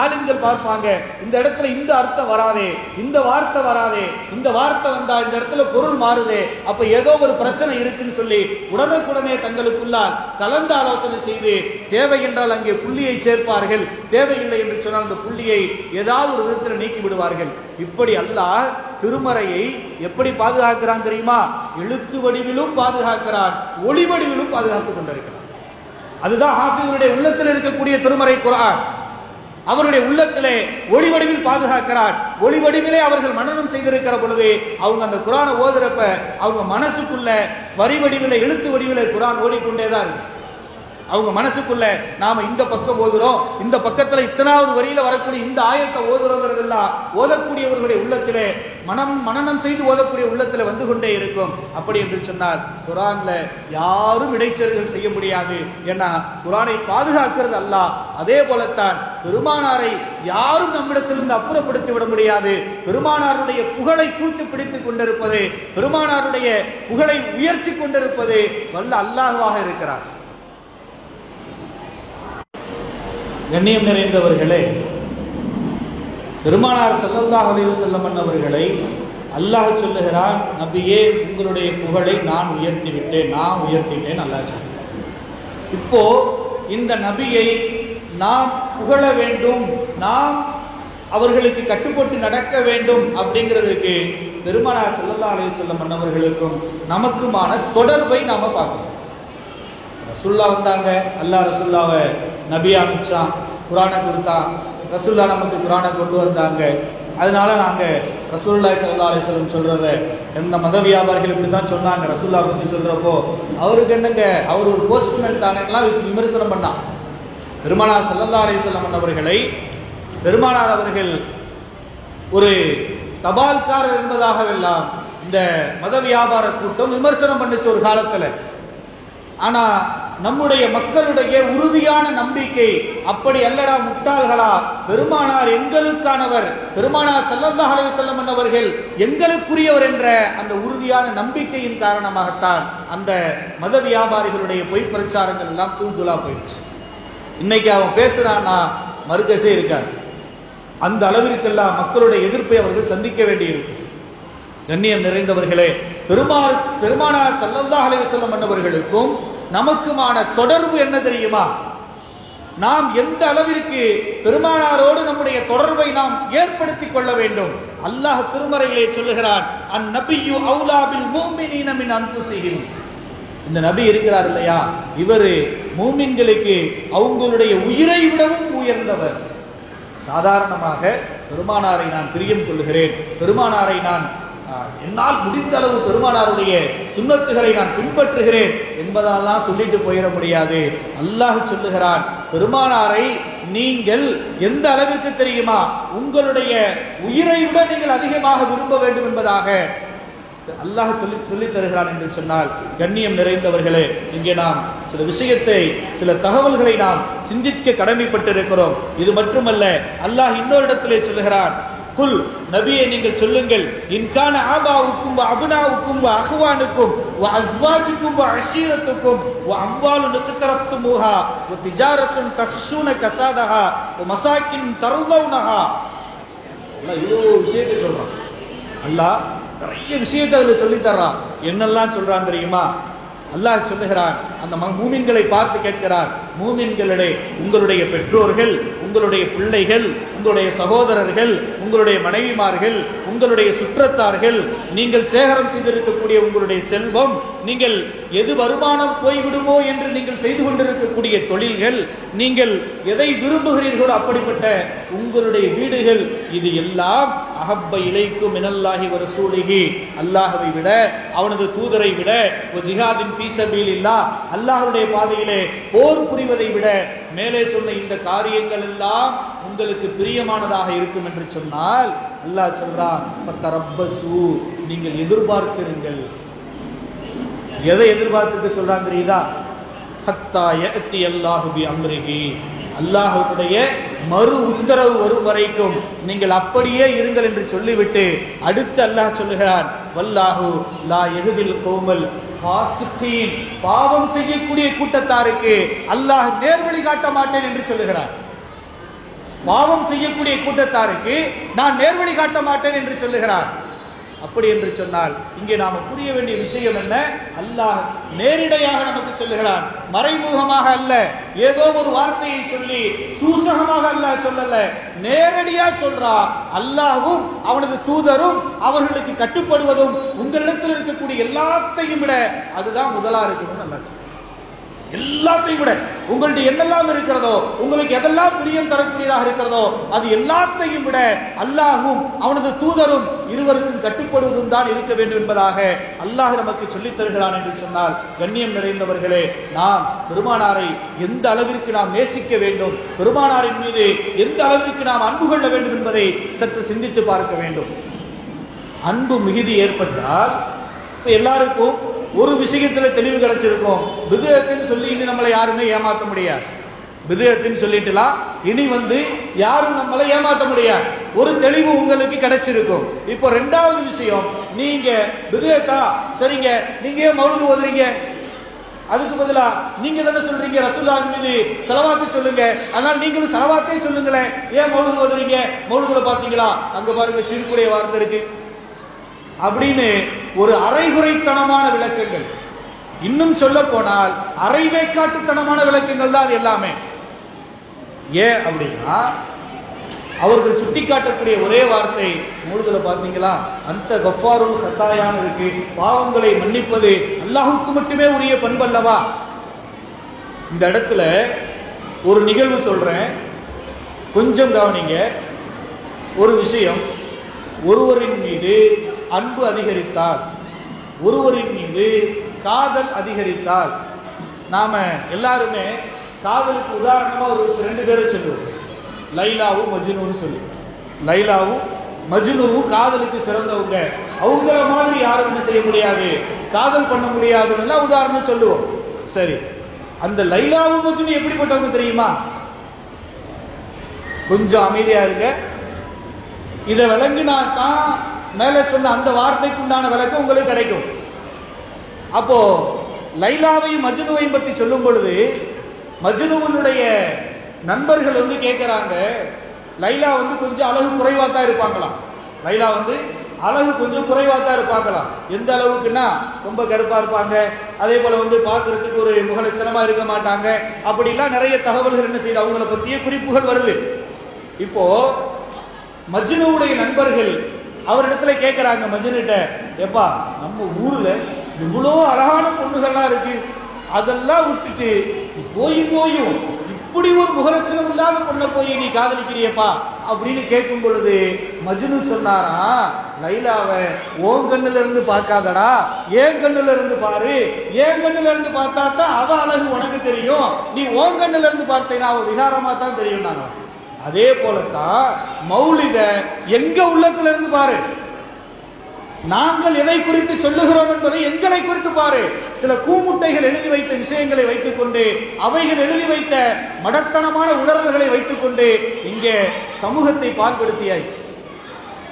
S1: ஆளுங்கள் பார்ப்பாங்க, இந்த இடத்துல இந்த அர்த்தம் வராதே, இந்த வார்த்தை வராதே, இந்த வார்த்தை வந்தா இந்த இடத்துல பொருள் மாறுதே, அப்ப ஏதோ ஒரு பிரச்சனை இருக்குன்னு சொல்லி உடனுக்குடனே தங்களுக்குள்ளால் கலந்து ஆலோசனை செய்து தேவை என்றால் அங்கே புள்ளியை சேர்ப்பார்கள், தேவையில்லை என்று சொன்னால் அந்த புள்ளியை ஏதாவது ஒரு விதத்தில் நீக்கி விடுவார்கள். இப்படி அல்லாஹ் திருமறையை எப்படி பாதுகாக்கிறான் தெரியுமா? எழுத்து வடிவிலும் பாதுகாக்கிறான், ஒளி வடிவிலும் பாதுகாத்துக் கொண்டிருக்கிறான். அதுதான் ஹாஃபிஸுடைய உள்ளத்தில் இருக்கக்கூடிய திருமறை குர்ஆன். அவருடைய உள்ளத்திலே ஒளி வடிவில் பாதுகாக்கிறார். ஒளி வடிவிலே அவர்கள் மனனம் செய்திருக்கிற பொழுது அவங்க அந்த குர்ஆனை ஓதுறப்ப அவங்க மனசுக்குள்ள வரி வடிவிலே எழுத்து வடிவிலே குர்ஆன் ஓடிக்கொண்டேதான் இருக்கு. அவங்க மனசுக்குள்ள நாம இந்த பக்கம் ஓதுறோம், இந்த பக்கத்துல இத்தனாவது வரியில வரக்கூடிய இந்த ஆயத்தை ஓதுறோங்கிறதெல்லாம் ஓதக்கூடியவர்களுடைய உள்ளத்திலே மனனம் செய்து ஓதக்கூடிய உள்ளத்துல வந்து கொண்டே இருக்கும். அப்படி என்று சொன்னால் குர்ஆன்ல யாரும் இடைச்செருகல் செய்ய முடியாது. ஏன்னா குர்ஆனை பாதுகாக்கிறது அல்லாஹ். அதே போலத்தான் பெருமானாரை யாரும் நம்மிடத்திலிருந்து அப்புறப்படுத்தி விட முடியாது. பெருமானாருடைய புகழை தூக்கி பிடித்துக் கொண்டிருப்பது, பெருமானாருடைய புகழை உயர்த்தி கொண்டிருப்பது வல்ல அல்லாஹ்வாக இருக்கிறார். கண்ணியம் நிறைந்தவர்களே, பெருமானார் ஸல்லல்லாஹு அலைஹி வஸல்லம் அவர்களை அல்லாஹ் சொல்லுகிறான், நபியே உங்களுடைய புகழை நான் உயர்த்திட்டேன் அல்லாஹ் சொல்லுகிறான். இப்போ இந்த நபியை நாம் புகழ வேண்டும், நாம் அவர்களுக்கு கட்டுப்பட்டு நடக்க வேண்டும் அப்படிங்கிறதுக்கு பெருமானார் ஸல்லல்லாஹு அலைஹி வஸல்லம் அவர்களுக்கும் நமக்குமான தொடர்பை நாம பார்க்கணும். ரசூல்லா வந்தாங்க, அல்லாஹ் ரசூல்லாவை நபியா அனுப்பிச்சான், குர்ஆனை கொடுத்தான், ரசூல்லா நமக்கு குர்ஆனை கொண்டு வந்தாங்க. அதனால நாங்க ரசூலுல்லாஹி ஸல்லல்லாஹு அலைஹி வஸல்லம் சொல்றத எந்த மத வியாபாரிகள் இப்படி தான் சொன்னாங்க. ரசூல்லா பத்தி சொல்றப்போ அவருக்கு என்னங்க, அவர் ஒரு போஸ்ட்மேன் தானேலாம் விமர்சனம் பண்ணான். பெருமானார் ஸல்லல்லாஹு அலைஹி வஸல்லம் அவர்களை பெருமானார் அவர்கள் ஒரு தபால்காரர் என்பதாகவெல்லாம் இந்த மத வியாபார கூட்டம் விமர்சனம் பண்ணுச்சு ஒரு காலத்துல. ஆனா நம்முடைய மக்களுடைய உறுதியான நம்பிக்கை அப்படி அல்லடா முட்டாள்களா, பெருமானார் எங்களுக்கானவர், பெருமானார் ஸல்லல்லாஹு அலைஹி வஸல்லம் அவர்கள் எங்களுக்குரியவர் என்ற அந்த உறுதியான நம்பிக்கையின் காரணமாகத்தான் அந்த மத வியாபாரிகளுடைய பொய் பிரச்சாரங்கள் எல்லாம் தூள்துளா போயிடுச்சு. இன்னைக்கு அவன் பேசுறான்னா மறுக்கசே இருக்காது. அந்த அளவிற்கெல்லாம் மக்களுடைய எதிர்ப்பை அவர்கள் சந்திக்க வேண்டியிருக்கும். கண்ணியம் நிறைந்தவர்களே, பெருமானார் ஸல்லல்லாஹு அலைஹி வஸல்லம் அவர்களுக்கும் நமக்குமான தொடர்பு என்ன தெரியுமா? நாம் எந்த அளவிற்கு பெருமானாரோடு நம்முடைய தொடர்பை நாம் ஏற்படுத்திக் கொள்ள வேண்டும். அல்லாஹ் திருமறையிலே சொல்லுகிறான், அந்நபியு அவுலா பில் முஃமினீன மின் அன்ஃபுஸிஹிம். இந்த நபி இருக்கிறார் இல்லையா, இவர் மூமின்களுக்கு அவங்களுடைய உயிரை விடவும் உயர்ந்தவர். சாதாரணமாக பெருமானாரை நான் பிரியம் கொள்கிறேன், பெருமானாரை நான் என்னால் முடிந்த அளவு பெருமானாருடைய சுன்னத்துகளை நான் பின்பற்றுகிறேன் என்பதெல்லாம் சொல்லிட்டு போயிட முடியாது. அல்லாஹ் சொல்லுகிறான், பெருமானாரை நீங்கள் எந்த அளவிற்கு தெரியுமா, உங்களுடைய உயிரை விட நீங்கள் அதிகமாக விரும்ப வேண்டும் என்பதாக அல்லாஹ் சொல்லித் தருகிறான் என்று சொன்னால், கண்ணியம் நிறைந்தவர்களே, இங்கே நாம் சில விஷயத்தை, சில தகவல்களை நாம் சிந்திக்க கடமைப்பட்டிருக்கிறோம். இது மட்டுமல்ல, அல்லாஹ் இன்னொரு இடத்திலே சொல்லுகிறான், குல் நபியே நீங்கள் சொல்லுங்கள், இன்கான ஆபாவுக்கும் அபுனாவுக்கும் அஹ்வானுக்கும் அஸ்வாஜுக்கும் அஷீரத்துக்கும் அம்வாலுன் இக்தரஃப்துமுஹா வதிஜாரத்துன் தக்ஷூன கஸாதஹா வமசாகின் தர்லவுனஹா. அல்லாஹ் இவ்வளவு விஷயத்தை சொல்றான். அல்லாஹ் நிறைய விஷயத்தை அதுல சொல்லி தர்றான். என்னெல்லாம் சொல்றான் தெரியுமா? அல்லாஹ் சொல்லுகிறான், அந்த மூமின்களை பார்த்து கேட்கிறான், மூமின்களிடையே உங்களுடைய பெற்றோர்கள், உங்களுடைய பிள்ளைகள், உங்களுடைய சகோதரர்கள், உங்களுடைய மனைவிமார்கள், உங்களுடைய சுற்றத்தார்கள், நீங்கள் சேகரம் செய்திருக்கக்கூடிய உங்களுடைய செல்வம், நீங்கள் எது வருமானம் போய்விடுமோ என்று நீங்கள் செய்து கொண்டிருக்கக்கூடிய தொழில்கள், நீங்கள் எதை விரும்புகிறீர்களோ அப்படிப்பட்ட உங்களுடைய வீடுகள், இது எல்லாம் அஹப்ப இலைக்கும் மினல்லாஹி வ ரசூலிஹி, அல்லாஹ்வை விட அவனது தூதரை விட, ஜிஹாதின் ஃபீ சபீலில்லாஹ், அல்லாஹ்வுடைய பாதையிலே போர் புரிவதை விட மேலே சொன்ன இந்த காரியங்கள் எல்லாம் உங்களுக்கு பிரியமானதாக இருக்கும் என்று சொன்னால், அல்லாஹ் சொல்றான், ஃபதரப்பசு, நீங்கள் எதிர்பார்க்கிறீர்கள். எதை எதிர்பார்த்துட்டு சொல்றாங்க தெரியுதா? ஹத்தா யஅதி அல்லாஹு பி அம்ரிஹி, அல்லாஹ்வுடைய மறு உத்தரவு வரும் வரைக்கும் நீங்கள் அப்படியே இருங்கள் என்று சொல்லிவிட்டு அடுத்து அல்லாஹ் சொல்லுகிறான், வல்லாஹு லா யஹ்தில் கௌமல் ஃபாஸிகீன், பாவம் செய்யக்கூடிய கூட்டத்தாருக்கு அல்லாஹ் நேர்வழி காட்ட மாட்டேன் என்று சொல்லுகிறார். பாவம் செய்யக்கூடிய கூட்டத்தாருக்கு நான் நேர்வழி காட்ட மாட்டேன் என்று சொல்லுகிறார். அப்படி என்று சொன்னால் இங்கே நாம புரிய வேண்டிய விஷயம் என்ன? அல்லாஹ் நேரிடையாக நமக்கு சொல்லுகிறான், மறைமுகமாக அல்ல, ஏதோ ஒரு வார்த்தையை சொல்லி சூசகமாக அல்லாஹ் சொல்லல, நேரடியா சொல்றா. அல்லாஹ்வும் அவனது தூதரும் அவர்களுக்கு கட்டுப்படுவதும் உங்களிடத்தில் இருக்கக்கூடிய எல்லாத்தையும் விட அதுதான் முதலா இருக்கணும்னு அல்லாஹ் சொல்றான். எல்லாத்தையும் விட உங்களுடைய என்னெல்லாம் இருக்கிறதோ, உங்களுக்கு எதெல்லாம் பிரியம் தரக்கூடியதாக இருக்கிறதோ, அது எல்லாத்தையும் விட அல்லாஹ்வும் அவனது தூதரும் இருவருக்கும் கட்டுப்படுவதும் தான் இருக்க வேண்டும் என்பதாக அல்லாஹ் நமக்கு சொல்லித் தருகிறான் என்று சொன்னால், கண்ணியம் நிறைந்தவர்களே, நாம் பெருமானாரை எந்த அளவிற்கு நாம் நேசிக்க வேண்டும், பெருமானாரின் மீது எந்த அளவிற்கு நாம் அன்பு கொள்ள வேண்டும் என்பதை சற்று சிந்தித்து பார்க்க வேண்டும். அன்பு மிகுதி ஏற்பட்டால் எல்லாருக்கும் ஒரு விஷயத்துல தெளிவு கிடைச்சிருக்கும். பிதுஅத்துன்னு சொல்லி இனி நம்மளை யாருமே ஏமாற்ற முடியாது. பிதுஅத்துன்னு சொல்லிட்டுலாம் இனி யாரும் நம்மளை ஏமாற்ற முடியாது. ஒரு தெளிவு உங்களுக்கு கிடைச்சிருக்கும். இப்போ ரெண்டாவது விஷயம், நீங்க பிதுஅத்தா சரிங்க, நீங்க ஏன் மௌலிது ஓதுறீங்க அதுக்கு பதிலா நீங்க தானே சொல்றீங்க ரசூலுல்லாஹ் மீது ஸலவாத்து சொல்லுங்க, அதனால நீங்களும் ஸலவாத்தே சொல்லுங்களேன், ஏன் மௌலூத் ஓதுறீங்க? மௌலூதுல பாத்தீங்களா அங்க பாருங்க ஷிர்க்குடைய வார்த்தை இருக்கு அப்படின்னு ஒரு அரைகுறைத்தனமான விளக்கங்கள். இன்னும் சொல்ல போனால் அரைவேக்காட்டுத்தனமான விளக்கங்கள் தான் அது எல்லாமே. ஏன் அப்படின்னா அவர்கள் சுட்டிக்காட்டக்கூடிய ஒரே வார்த்தை மௌலூதுல பாத்தீங்களா அந்த கஃபாருல் ஹத்தாயான்னு இருக்கு, பாவங்களை மன்னிப்பது அல்லாஹ்வுக்கு மட்டுமே உரிய பண்பல்லவா. இந்த இடத்துல ஒரு நிகழ்வு சொல்றேன், கொஞ்சம் கவனிங்க. ஒரு விஷயம், ஒருவரின் மீது அன்பு அதிகரித்தால், ஒருவரின் மீது காதல் அதிகரித்தால், நாம எல்லாருமே காதலுக்கு உதாரணமா ஒரு 2 பேரை சொல்லுவோம், லைலாவும் மஜ்னூன்னு சொல்லி. லைலாவும் மஜ்னூவும் காதலுக்கு சிறந்தவங்க, அவங்கள மாதிரி யாரும் என்ன செய்ய முடியாது, காதல் பண்ண முடியாதுன்னு உதாரணம் சொல்லுவோம். சரி, அந்த லைலாவும் மஜ்னூ எப்படிப்பட்டவங்க தெரியுமா? கொஞ்சம் அமைதியா இருங்க. இதை விளங்கினா தான் மேல சொன்ன அந்த வார்த்தைக்கு உண்டான விளக்கம் உங்களுக்கு கிடைக்கும். அப்போ லைலாவையும் மஜ்னுவையும் பத்தி சொல்லும் பொழுது மஜ்னுவினுடைய நண்பர்கள் கேட்கிறாங்க, லைலா கொஞ்சம் அழகு குறைவா தான் இருப்பாங்களாம். லைலா அழகு கொஞ்சம் குறைவா தான் இருப்பாங்களாம். எந்த அளவுக்குன்னா ரொம்ப கருப்பா இருப்பாங்க, அதே போல பார்க்கறதுக்கு ஒரு முகலட்சணமா இருக்க மாட்டாங்க, அப்படிலாம் நிறைய தகவல்கள் என்ன செய்யுது, அவங்கள பத்திய குறிப்புகள் வருது. இப்போ மஜ்னுவுடைய நண்பர்கள் அவரிடத்துல கேட்கிறாங்க, மஜ்னுட்ட, எப்பா நம்ம ஊர்ல இவ்வளோ அழகான பொண்ணுகள்லாம் இருக்கு, அதெல்லாம் விட்டுட்டு போயும் இப்படி ஒரு முகலட்சணம் இல்லாத பொண்ணை போய் நீ காதலிக்கிறியப்பா அப்படின்னு கேட்கும் பொழுது மஜ்னு சொன்னாரா, லைலாவை ஓன் கண்ணுல இருந்து பார்க்காதடா, ஏன் கண்ணுல இருந்து பாரு, ஏன் கண்ணுல இருந்து பார்த்தா தான் அவ அழகு உனக்கு தெரியும், நீ ஓன் கண்ணுல இருந்து பார்த்தீங்கன்னா அவ விகாரமா தான் தெரியும். நாங்க அதே போலத்தான் மௌலித எங்க உள்ளத்துல இருந்து பாரு, நாங்கள் எதை குறித்து சொல்லுகிறோம் என்பதை எங்களை குறித்து பாரு. சில கூமுட்டைகள் எழுதி வைத்த விஷயங்களை வைத்துக் கொண்டு, அவைகள் எழுதி வைத்த மடத்தனமான உணர்வுகளை வைத்துக் கொண்டு இங்கே சமூகத்தை பால்படுத்தியாச்சு.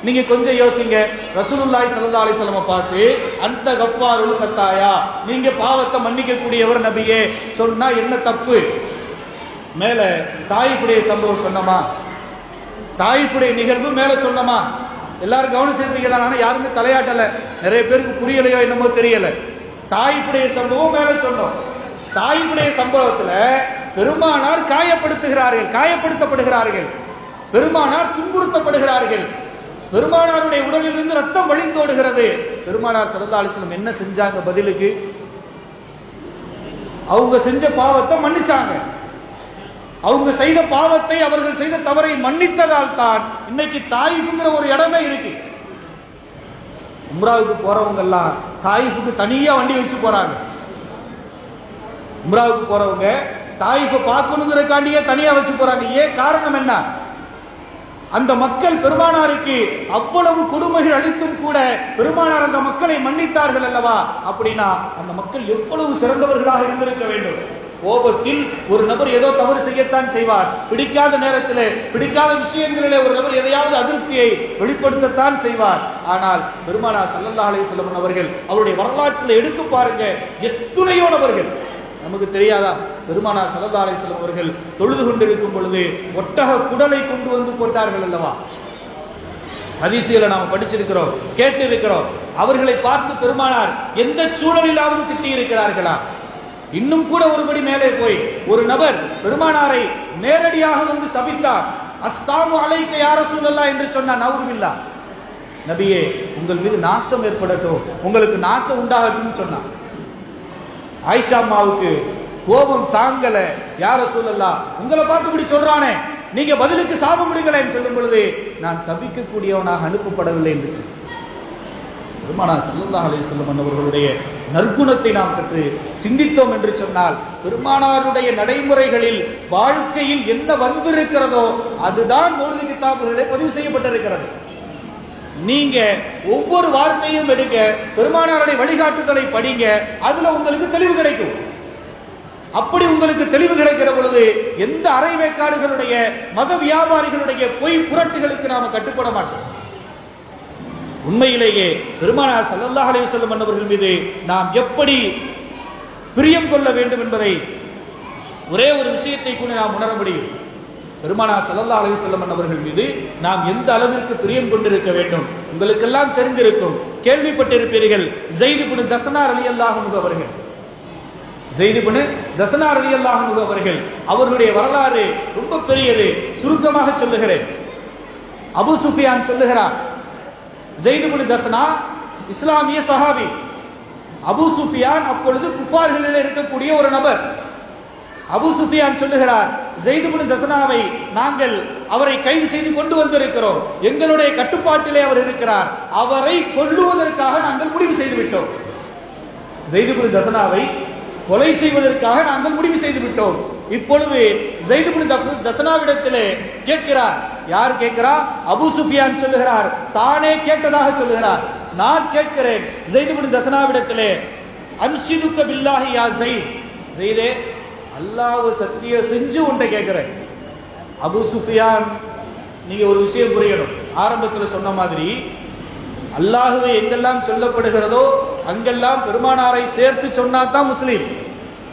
S1: நீங்க கொஞ்சம் யோசிங்க, ரசூலுல்லாஹி ஸல்லல்லாஹு அலைஹி வஸல்லம் பார்த்து அந்த கஃபாருல் ஹத்தாயா, நீங்க பாவத்தை மன்னிக்க கூடியவர் நபியே சொன்னா என்ன தப்பு? மேல தாயிஃபுடைய சம்பவம் சொன்னமா, தாயிஃபுடைய நிகழ்வு மேல சொன்னமா, எல்லாரும் கவனிச்சிருப்பீங்க தான், ஆனா யாருமே தலையாட்டல, நிறைய பேருக்கு புரியலையோ என்னமோ தெரியல. தாயிஃபுடைய சம்பவம் மேல சொன்னோம். தாயிஃபுடைய சம்பவத்துல பெருமானார் காயப்படுத்தப்படுகிறார்கள், பெருமானார் துன்புறுத்தப்படுகிறார்கள், பெருமானாருடைய உடலில் இருந்து ரத்தம் வழிந்தோடுகிறது. பெருமானார் ஸல்லல்லாஹு அலைஹி வஸல்லம் என்ன செஞ்சாங்க பதிலுக்கு? அவங்க செஞ்ச பாவத்தை மன்னிச்சாங்க. அவங்க செய்த பாவத்தை, அவர்கள் செய்த தவறை மன்னித்ததால் தான் இன்னைக்கு தாயிஃப்ங்கிற ஒரு இடமே இருக்கு. உம்ராவுக்கு போறவங்க எல்லாம் தாயிஃபுக்கு தனியா வண்டி வச்சு போறாங்க. உம்ராவுக்கு போறவங்க தாயிஃபை பார்க்கணுங்கிறக்காண்டியே தனியா வச்சு போறாங்க. ஏன் காரணம் என்ன? அந்த மக்கள் பெருமானாருக்கு அவ்வளவு கொடுமைகள் அளித்தும் கூட பெருமானார் அந்த மக்களை மன்னித்தார்கள் அல்லவா? அப்படின்னா அந்த மக்கள் எவ்வளவு சிறந்தவர்களாக இருந்திருக்க வேண்டும். கோபத்தில் ஒரு நபர் ஏதோ தவறு செய்யத்தான் செய்வார், பிடிக்காத நேரத்தில் பிடிக்காத விஷயங்களிலே ஒரு நபர் எதையாவது அதிருப்தியை வெளிப்படுத்தத்தான் செய்வார். ஆனால் பெருமானார் ஸல்லல்லாஹு அலைஹி வஸல்லம் அவர்கள் அவருடைய வரலாற்றில் எடுத்து பாருங்க, எத்துணையோ நபர்கள் நமக்கு தெரியாதா? பெருமானார் ஸல்லல்லாஹு அலைஹி வஸல்லம் அவர்கள் தொழுது கொண்டிருக்கும் பொழுது ஒட்டக குடலை கொண்டு வந்து போட்டார்கள் அல்லவா? ஹதீஸ்களை நாம் படிச்சிருக்கிறோம், கேட்டு இருக்கிறோம். அவர்களை பார்த்து பெருமானார் எந்த சூழலிலாவது திட்டி இருக்கிறார்களா? இன்னும் கூட ஒருபடி மேலே போய் ஒரு நபர் பெருமானாரை நேரடியாக சபித்தார். அஸ்ஸாமு அலைக்க யா ரசூலல்லாஹ் என்று சொன்னார். நவுதுபில்லாஹ், நபியே உங்கள் மீது நாசம் ஏற்படட்டும், உங்களுக்கு நாசம் உண்டாகட்டும் சொன்னார். ஆயிஷா அம்மாவுக்கு கோபம் தாங்கல, யா ரசூலல்லாஹ் உங்களை பார்த்து இப்படி சொல்றானே, நீங்க பதிலுக்கு சாபம் விடுங்களேன்னு சொல்லும் பொழுது நான் சபிக்க கூடியவனாக அனுப்பப்படவில்லை என்று சொன்னார். பெருமானார் ஸல்லல்லாஹு அலைஹி வஸல்லம் அவர்களுடைய நற்குணத்தை நாம் கற்று சிந்தித்தோம் என்று சொன்னால், பெருமானாருடைய நடைமுறைகளில் வாழ்க்கையில் என்ன வந்திருக்கிறதோ அதுதான் மௌலிது கிதாபுகளிலே பதிவு செய்யப்பட்டிருக்கிறது. நீங்க ஒவ்வொரு வார்த்தையும் எடுக்க, பெருமானாருடைய வழிகாட்டுதலை படிங்க, அதுல உங்களுக்கு தெளிவு கிடைக்கும். அப்படி உங்களுக்கு தெளிவு கிடைக்கிற பொழுது எந்த அரைவேக்காடுகளுடைய மத வியாபாரிகளுடைய பொய் புரட்டுகளுக்கு நாம கட்டுப்பட மாட்டோம். உண்மையிலேயே பெருமானார் ஸல்லல்லாஹு அலைஹி வஸல்லம் அவர்கள் மீது நாம் எப்படி பிரியம் கொள்ள வேண்டும் என்பதை ஒரே ஒரு விஷயத்தை கூட நாம் உணர முடியும். பெருமானார் ஸல்லல்லாஹு அலைஹி வஸல்லம் அவர்கள் மீது நாம் எந்த அளவிற்கு பிரியம் கொண்டிருக்க வேண்டும். உங்களுக்கெல்லாம் தெரிந்திருக்கும், கேள்விப்பட்டிருப்பீர்கள், ஸைத் இப்னு தஸ்னா ரலியல்லாஹு அன்ஹு அவர்கள். ஸைத் இப்னு தஸ்னா ரலியல்லாஹு அன்ஹு அவர்கள், அவர்களுடைய வரலாறு ரொம்ப பெரியது. சுருக்கமாக சொல்லுகிறேன். அபூ சுஃபியான் சொல்லுகிறார், ஸைத் இப்னு தஸ்னா இஸ்லாமிய சஹாபி. அபூ சுஃபியான் அப்பொழுது குஃபார்களில் இருக்கக்கூடிய ஒரு நபர். அபூ சுஃபியான் சொல்லுகிறார், ஸைத் இப்னு தஸ்னாவை நாங்கள் அவரை கைது செய்து கொண்டு வந்திருக்கிறோம். எங்களுடைய கட்டுப்பாட்டிலே அவர் இருக்கிறார். அவரை கொல்லுவதற்காக நாங்கள் முடிவு செய்து விட்டோம். ஸைத் இப்னு தஸ்னாவை கொலை செய்வதற்காக நாங்கள் முடிவு செய்து விட்டோம். இப்பொழுது ஸைத் இப்னு தஸ்னாவிடத்திலே கேட்கிறார். யார் கேட்கிறா? அபூ சுஃபியான் சொல்லுகிறார், தானே கேட்டதாக சொல்லுகிறார். நான் கேட்கிறேன் ஸைத் இப்னு தஸ்னாவிடத்திலே, அன்ஷிதுக பில்லாஹி யா ஸைத், ஸைதே அல்லாஹ் சத்தியம் செஞ்சு உன்னை கேட்கிறேன். அபூ சுஃபியான், நீங்க ஒரு விஷயம் புரியணும். ஆரம்பத்தில் சொன்ன மாதிரி அல்லாஹ்வை எங்கெல்லாம் சொல்லப்படுகிறதோ அங்கெல்லாம் பெருமானாரை சேர்த்து சொன்னாதான் முஸ்லீம்.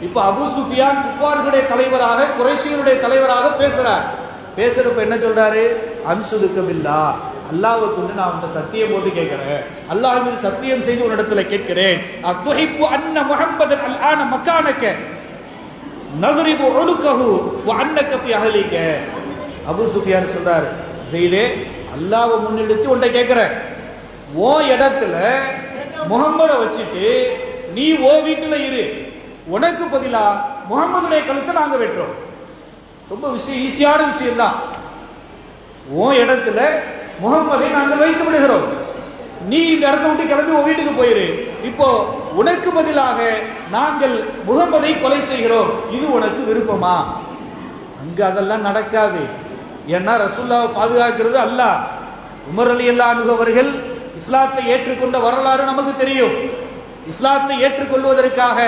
S1: இப்ப அபூ சுஃபியான் குஃபார்களுடைய தலைவராக, குறைஷியருடைய தலைவராக பேசுறார். பேசுறப்ப என்ன சொல்றாரு? அன்ஷுதுக பில்லாஹ், அல்லாஹ்வை கொண்டு நான் உன்னை சத்தியம் போட்டு கேட்கிறேன், அல்லாஹ் மீது சத்தியம் செய்து உன்னிடத்துல கேட்கிறேன். அத்துஹிப்பு அன்ன முஹம்மதன் அல்ஆன மக்கானக நதுரிபு உலுகஹு வ அன்னக ஃபி அஹ்லிக. அபூ சுஃபியான் சொல்றார், ஸைதே அல்லாஹ்வை முன்னெடுத்து உன்னை கேட்கிறேன், ஓ இடத்துல முகம்மதை வச்சுட்டு நீ ஓ வீட்டுல இரு, உனக்கு பதிலா முகம்மதுடைய கழுத்தை நாங்க வெட்டுறோம். ரொம்ப விஷயம், ஈஸியான விஷயம் தான். ஓ இடத்துல முகம்மதை நாங்கள் வைத்து விடுகிறோம், நீ இந்த இடத்தை விட்டு கிளம்பி உன் வீட்டுக்கு போயிரு. இப்போ உனக்கு பதிலாக நாங்கள் முகம்மதை கொலை செய்கிறோம், இது உனக்கு விருப்பமா? அங்க அதெல்லாம் நடக்காது. ஏன்னா ரசூலுல்லாஹ்வை பாதுகாக்கிறது அல்லாஹ். உமர் ரலியல்லாஹு அன்ஹு அவர்கள் இஸ்லாத்தை ஏற்றுக்கொண்ட வரலாறு நமக்கு தெரியும். இஸ்லாத்தை ஏற்றுக்கொள்வதற்காக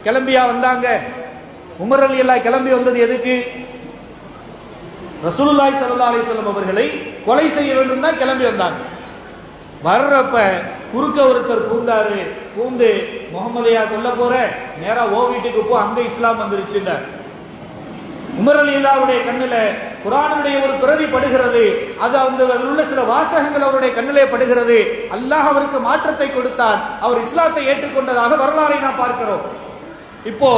S1: கிளம்பியா வந்தாங்க? உமர் ரலியல்லாஹு கிளம்பி வந்தது எதுக்கு? ரசூலுல்லாஹி ஸல்லல்லாஹு அலைஹி வஸல்லம் அவர்களை கொலை செய்ய வேண்டும் தான் கிளம்பி வந்தாங்க. வர்றப்ப குறுக்க ஒருத்தர் பூந்தாரு. பூந்து, முகமதையா கொல்ல போற, நேரா ஓ வீட்டுக்கு போ, அங்க இஸ்லாம் வந்துருச்சுன்ற. உமர் ரலியல்லாஹுடைய கண்ணுல குர்ஆனுடைய ஒரு பிரதி படுகிறது. அது அதில் உள்ள சில வாசகங்கள் அவருடைய கண்ணிலே படுகிறது. அல்லாஹ் அவருக்கு மாற்றத்தை கொடுத்தான். அவர் இஸ்லாத்தை ஏற்றுக்கொண்டதாக வரலாறை நாம் பார்க்கிறோம். இப்போ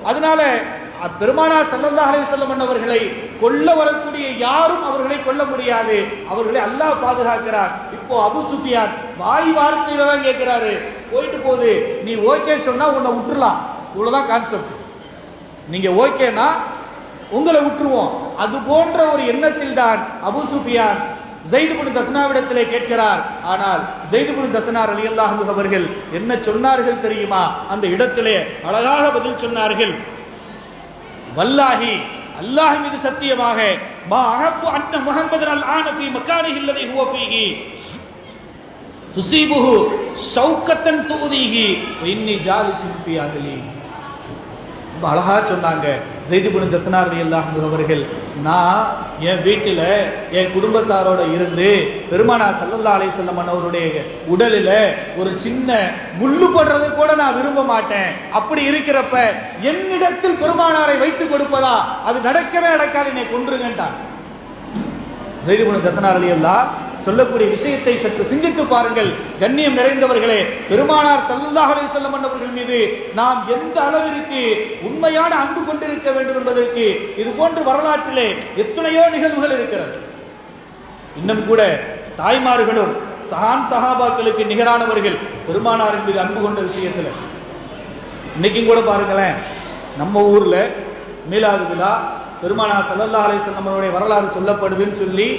S1: அதனால பெருமானார் ஸல்லல்லாஹு அலைஹி வஸல்லம் அவர்களை கொல்ல வரக்கூடிய யாரும் அவர்களை கொல்ல முடியாது. அவர்களை அல்லாஹ் பாதுகாக்கிறார். இப்போ அபூ சுஃபியான் வாய் வார்த்தையில தான் கேட்கிறாரு, போயிட்டு போகுது, நீ ஓகே சொன்னா உன்னை விட்டுறலாம், இவ்வளவுதான் கான்செப்ட். நீங்க ஓகேனா உங்களை விட்டுருவோம். அது போன்ற ஒரு எண்ணத்தில் தான் அபூ சுஃபியான் ஸைத் இப்னு தஸ்னாவிடத்திலே கேட்கிறார். ஆனால் ஸைத் இப்னு தஸ்னா ரலியல்லாஹு அன்ஹு அவர்கள் என்ன சொன்னார்கள் தெரியுமா? அந்த இடத்திலே அழகாக பதில் சொன்னார்கள். வல்லாஹி, அல்லாஹ் மீது சத்தியமாக, மா அஹப்பு அன்ன முஹம்மதன் அல்ஆன ஃபீ மக்கானிஹி அல்லதி ஹுவ ஃபீஹி துஸீபுஹு ஷௌகத்தன் துஉதீஹி வ இன்னி ஜாலிஸுன் ஃபீ அஹ்லி. ரொம்ப அழகா சொன்னாங்க ஸைத் இப்னு தஸ்னா ரலியல்லாஹு அன்ஹு அவர்கள், நான் என் வீட்டில என் குடும்பத்தாரோட இருந்து பெருமானார் ஸல்லல்லாஹு அலைஹி வஸல்லம் அவருடைய உடலில ஒரு சின்ன முள்ளு படுறது கூட நான் விரும்ப மாட்டேன். அப்படி இருக்கிறப்ப என்னிடத்தில் பெருமானாரை வைத்து கொடுப்பதா? அது நடக்கவே நடக்காது, என்னை கொன்றுங்கன்றான். ஸைத் இப்னு தஸ்னா ரலியல்லாஹு சொல்லக்கூடிய விஷயத்தை சற்று சிந்தித்து பாருங்கள். கண்ணியம் நிறைந்தவர்களே, பெருமானார் ஸல்லல்லாஹு அலைஹி வஸல்லம் அவர்கள் மீது நாம் எந்த அளவிற்கு உண்மையான அன்பு கொண்டிருக்க வேண்டும் என்பதற்கு இது போன்ற வரலாற்றிலே எத்தனையோ நிகழ்வுகள் இருக்கிறது. இன்னும் கூட தாய்மார்களும் சஹாபாக்களுக்கு நிகரானவர்கள் பெருமானாரின் மீது அன்பு கொண்ட விஷயத்துல. இன்னைக்கும் கூட பாருங்களேன், நம்ம ஊர்ல மீலாது விழா, பெருமானார் ஸல்லல்லாஹு அலைஹி வஸல்லம் அவருடைய வரலாறு சொல்லப்படுதுன்னு சொல்லி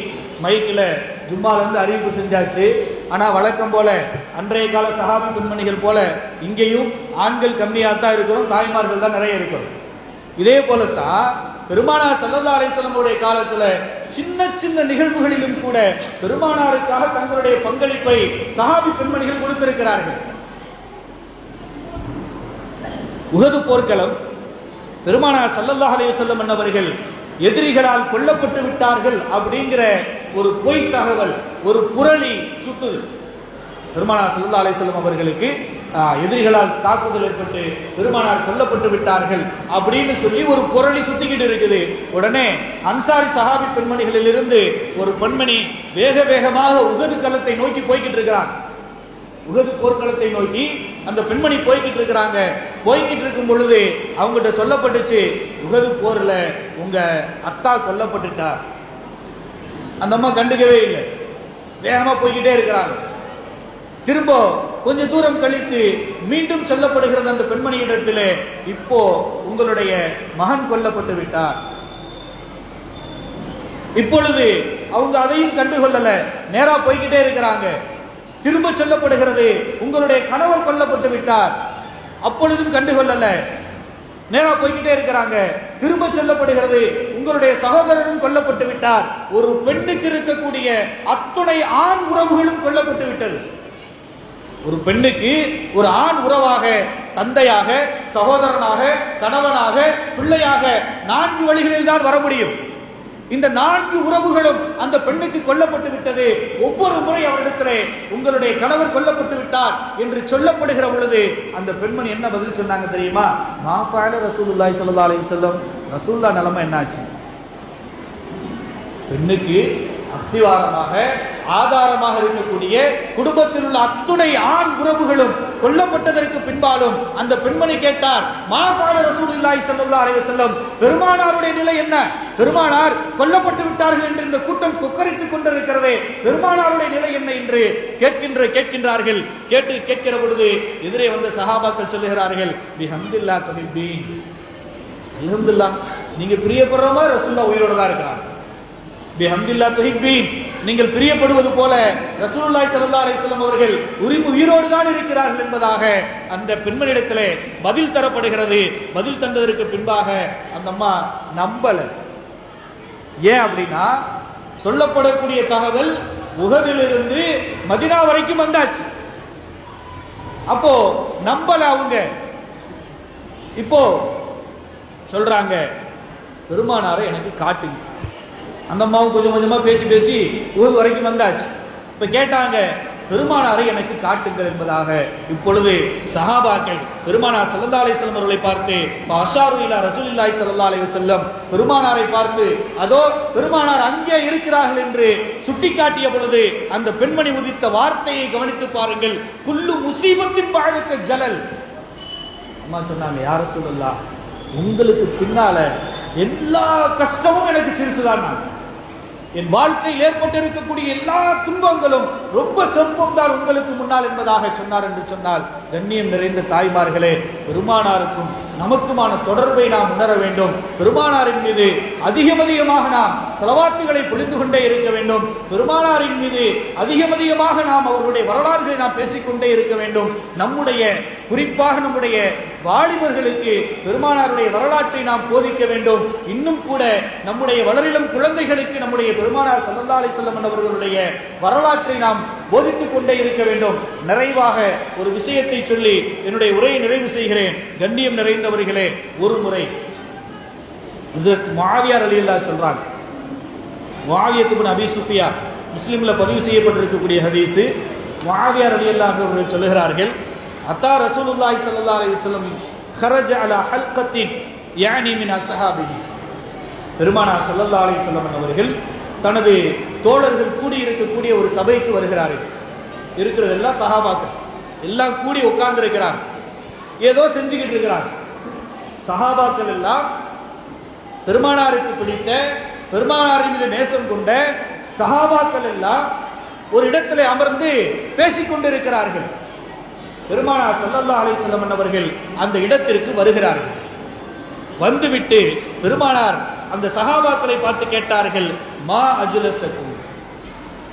S1: மைக்கில் ஜும்மால இருந்து அறிவிப்பு செஞ்சாச்சு. ஆனா வழக்கம் போல அன்றைய கால சஹாபி பெண்மணிகள் போல இங்கேயும் ஆண்கள் கம்மியாத்தான் இருக்கிறோம், தாய்மார்கள் தான் நிறைய இருக்கிறோம். இதே போலத்தான் பெருமானார் ஸல்லல்லாஹு அலைஹி வஸல்லம் உடைய காலத்துல சின்ன சின்ன நிகழ்வுகளிலும் கூட பெருமானாருக்காக தங்களுடைய பங்களிப்பை சஹாபி பெண்மணிகள் கொடுத்திருக்கிறார்கள். உஹது போர்க்களம், பெருமானார் ஸல்லல்லாஹு அலைஹி வஸல்லம் அவர்கள் எதிரிகளால் கொல்லப்பட்டு விட்டார்கள் அப்படிங்கிற ஒரு பொய் தகவல், ஒரு புரளி சுத்துது. பெருமானார் ஸல்லல்லாஹு அலைஹி வஸல்லம் அவர்களுக்கு எதிரிகளால் தாக்குதல் ஏற்பட்டு பெருமானார் கொல்லப்பட்டு விட்டார்கள் அப்படின்னு சொல்லி ஒரு புரளி சுத்திக்கிட்டு இருக்குது. உடனே அன்சாரி சஹாபி பெண்மணிகளில் இருந்து ஒரு பெண்மணி வேக வேகமாக உஹது களத்தை நோக்கி போய்கிட்டு இருக்கிறாங்க. உஹது போர்க்களத்தை நோக்கி அந்த பெண்மணி போய்கிட்டு இருக்கிறாங்க. போய்கிட்டு இருக்கும் பொழுது அவங்ககிட்ட சொல்லப்பட்டுச்சு, உஹது போர்ல உங்க அத்தா கொல்லப்பட்டுட்டா. அந்த அம்மா கண்டுக்கவே இல்லை, வேகமா போய்கிட்டே இருக்கிறாங்க. திரும்ப கொஞ்ச தூரம் கழித்து மீண்டும் சொல்லப்படுகிறது அந்த பெண்மணியிடத்திலே, இப்போ உங்களுடைய மகன் கொல்லப்பட்டு விட்டார். இப்பொழுது அவங்க அதையும் கண்டுகொள்ளல, நேரா போய்கிட்டே இருக்கிறாங்க. திரும்ப சொல்லப்படுகிறது, உங்களுடைய கணவர் கொல்லப்பட்டு விட்டார். அப்பொழுதும் கண்டுகொள்ளல, நேரா போய்கிட்டே இருக்கிறாங்க. திரும்ப சொல்லப்படுகிறது, உங்களுடைய சகோதரரும் கொல்லப்பட்டு விட்டார். ஒரு பெண்ணுக்கு இருக்கக்கூடிய அத்துணை ஆண் உறவுகளும் கொல்லப்பட்டு விட்டது. ஒரு பெண்ணுக்கு ஒரு ஆண் உறவாக, தந்தையாக, சகோதரனாக, கணவனாக, பிள்ளையாக 4 வழிகளில் தான் வர முடியும். இந்த 4 உறவுகளும் அந்த பெண்ணுக்கு கொல்லப்பட்டு விட்டது. ஒவ்வொரு முறை அவரிடத்திலே உங்களுடைய கணவர் கொல்லப்பட்டு விட்டார் என்று சொல்லப்படுகிற பொழுது அந்த பெண்மணி என்ன பதில் சொன்னாங்க தெரியுமா? மா ஃபஅல ரசூலுல்லாஹி ஸல்லல்லாஹு அலைஹி வஸல்லம், ரசூலுல்லாஹ் நிலைமை என்னாச்சு? பெண்ணுக்கு அஸ்திவாரமாக, ஆதாரமாக இருக்கக்கூடிய குடும்பத்தில் உள்ள அத்துணை ஆண் உறவுகளும் கொல்லப்பட்டதற்கு பின்பாலும் அந்த பெண்மணி கேட்டார், மா ஃபஅல ரசூலுல்லாஹி ஸல்லல்லாஹு அலைஹி வஸல்லம், பெருமானாருடைய நிலை என்ன? பெருமானார் கொல்லப்பட்டு விட்டார்கள் என்று இந்த கூட்டம் கொக்கரித்துக் கொண்டிருக்கிறதே, பெருமானாருடைய நிலை என்ன என்று கேட்கின்றார்கள். கேட்கிற பொழுது எதிரே வந்த சஹாபாக்கள் சொல்லுகிறார்கள், பிஹம்தில்லாஹ் துஹிப்பீன், அல்ஹம்துலில்லாஹ், நீங்க பிரியப்படுற மாதிரி ரசூலுல்லாஹ் உயிரோட தான் இருக்காங்க. பிஹம்தில்லாஹ் துஹிப்பீன், நீங்கள் பிரியப்படுவது போல ரசூலுல்லாஹி ஸல்லல்லாஹு அலைஹி வஸல்லம் அவர்கள் உயிரோடு தான் இருக்கிறார்கள் என்பதாக அந்த பெண்மணியிடத்திலே பதில் தரப்படுகிறது. பதில் தந்ததற்கு பின்பாக அந்த அம்மா நம்பல. ஏன் அப்படின்னா, சொல்லப்படக்கூடிய தகவல் உஹதிலிருந்து மதீனா வரைக்கும் வந்தாச்சு. அப்போ நம்பல அவங்க. இப்போ சொல்றாங்க, பெருமானாரை எனக்கு காட்டுங்க. அந்த அம்மாவும் கொஞ்சம் கொஞ்சமா பேசி உஹது வரைக்கும் வந்தாச்சு. இப்ப கேட்டாங்க, பெருமானாரை எனக்கு காட்டுங்கள் என்பதாக. இப்பொழுது சஹாபாக்கள் பெருமானார் ஸல்லல்லாஹு அலைஹி வஸல்லம் அவர்களை பார்த்து ஃபஅஷாரு இலா ரசூலில்லாஹி ஸல்லல்லாஹு அலைஹி வஸல்லம், பெருமானாரை பார்த்து அதோ பெருமானார் அங்கே இருக்கிறார்கள் என்று சுட்டிக்காட்டிய பொழுது அந்த பெண்மணி உதித்த வார்த்தையை கவனித்து பாருங்கள், குல்லு முஸீபத்தின் பஅதக ஜலல். அம்மா சொன்னாங்க, யா ரசூலல்லாஹ், உங்களுக்கு பின்னால எல்லா கஷ்டமும் எனக்கு சிறுசுதான். என் வாழ்க்கையில் ஏற்பட்டிருக்கக்கூடிய எல்லா துன்பங்களும் ரொம்ப சொற்பம் தான் உங்களுக்கு முன்னால் என்பதாக சொன்னார் என்று சொன்னால், கண்ணியம் நிறைந்த தாய்மார்களே, பெருமானாருக்கும் நமக்குமான தொடர்பை நாம் உணர வேண்டும். பெருமானாரின் மீது அதிகமாக நாம் ஸலவாத்துகளை பொழிந்து கொண்டே இருக்க வேண்டும். பெருமானாரின் மீது அதிகமாக நாம் அவருடைய வரலாறுகளை நாம் பேசிக்கொண்டே இருக்க வேண்டும். குறிப்பாக நம்முடைய வாலிபர்களுக்கு பெருமானாருடைய வரலாற்றை நாம் போதிக்க வேண்டும். இன்னும் கூட நம்முடைய வளரிளம் குழந்தைகளுக்கு நம்முடைய பெருமானார் ஸல்லல்லாஹு அலைஹி வஸல்லம் அவர்களுடைய வரலாற்றை நாம் போதித்துக் கொண்டே இருக்க வேண்டும். நிறைவாக ஒரு விஷயத்தை சொல்லி என்னுடைய உரையை நிறைவு செய்கிறேன். கண்ணியம் நிறைந்தவர்களே, ஒரு முறை ஹஜ்ரத் முஆவியா ரலியல்லாஹு சொல்றாங்க, முஆவியா இப்னு அபீ சுஃபியான், முஸ்லிம்ல பதிவு செய்யப்பட்டிருக்கக்கூடிய ஹதீஸ். முஆவியா ரலியல்லாஹு அவர்கள் சொல்லுகிறார்கள், அத்தா ரசூலுல்லாஹி ஸல்லல்லாஹு அலைஹி வஸல்லம் خرج على حلقة يعني من أصحابه, பெருமானார் ஸல்லல்லாஹு அலைஹி வஸல்லம் அவர்கள் தனது தோழர்கள் கூடி இருக்கக்கூடிய ஒரு சபைக்கு வருகிறார்கள். இருக்கிறதெல்லாம் சஹாபாக்கள் எல்லாம் கூடி உட்கார்ந்து இருக்கிறாங்க, ஏதோ செஞ்சுக்கிட்டு இருக்கிறாங்க. சஹாபாக்கள் எல்லாம் பெருமானாருக்கு பிடித்த, பெருமானாரின் மீது நேசம் கொண்ட சஹாபாக்கள் எல்லாம் ஒரு இடத்திலே அமர்ந்து பேசிக் கொண்டிருக்கிறார்கள். பெருமானார் ஸல்லல்லாஹு அலைஹி வஸல்லம் அவர்கள் அந்த இடத்திற்கு வருகிறார்கள். வந்துவிட்டு பெருமானார் அந்த சஹாபாக்களை பார்த்து கேட்டார்கள், மா அஜ்லஸக்கும்,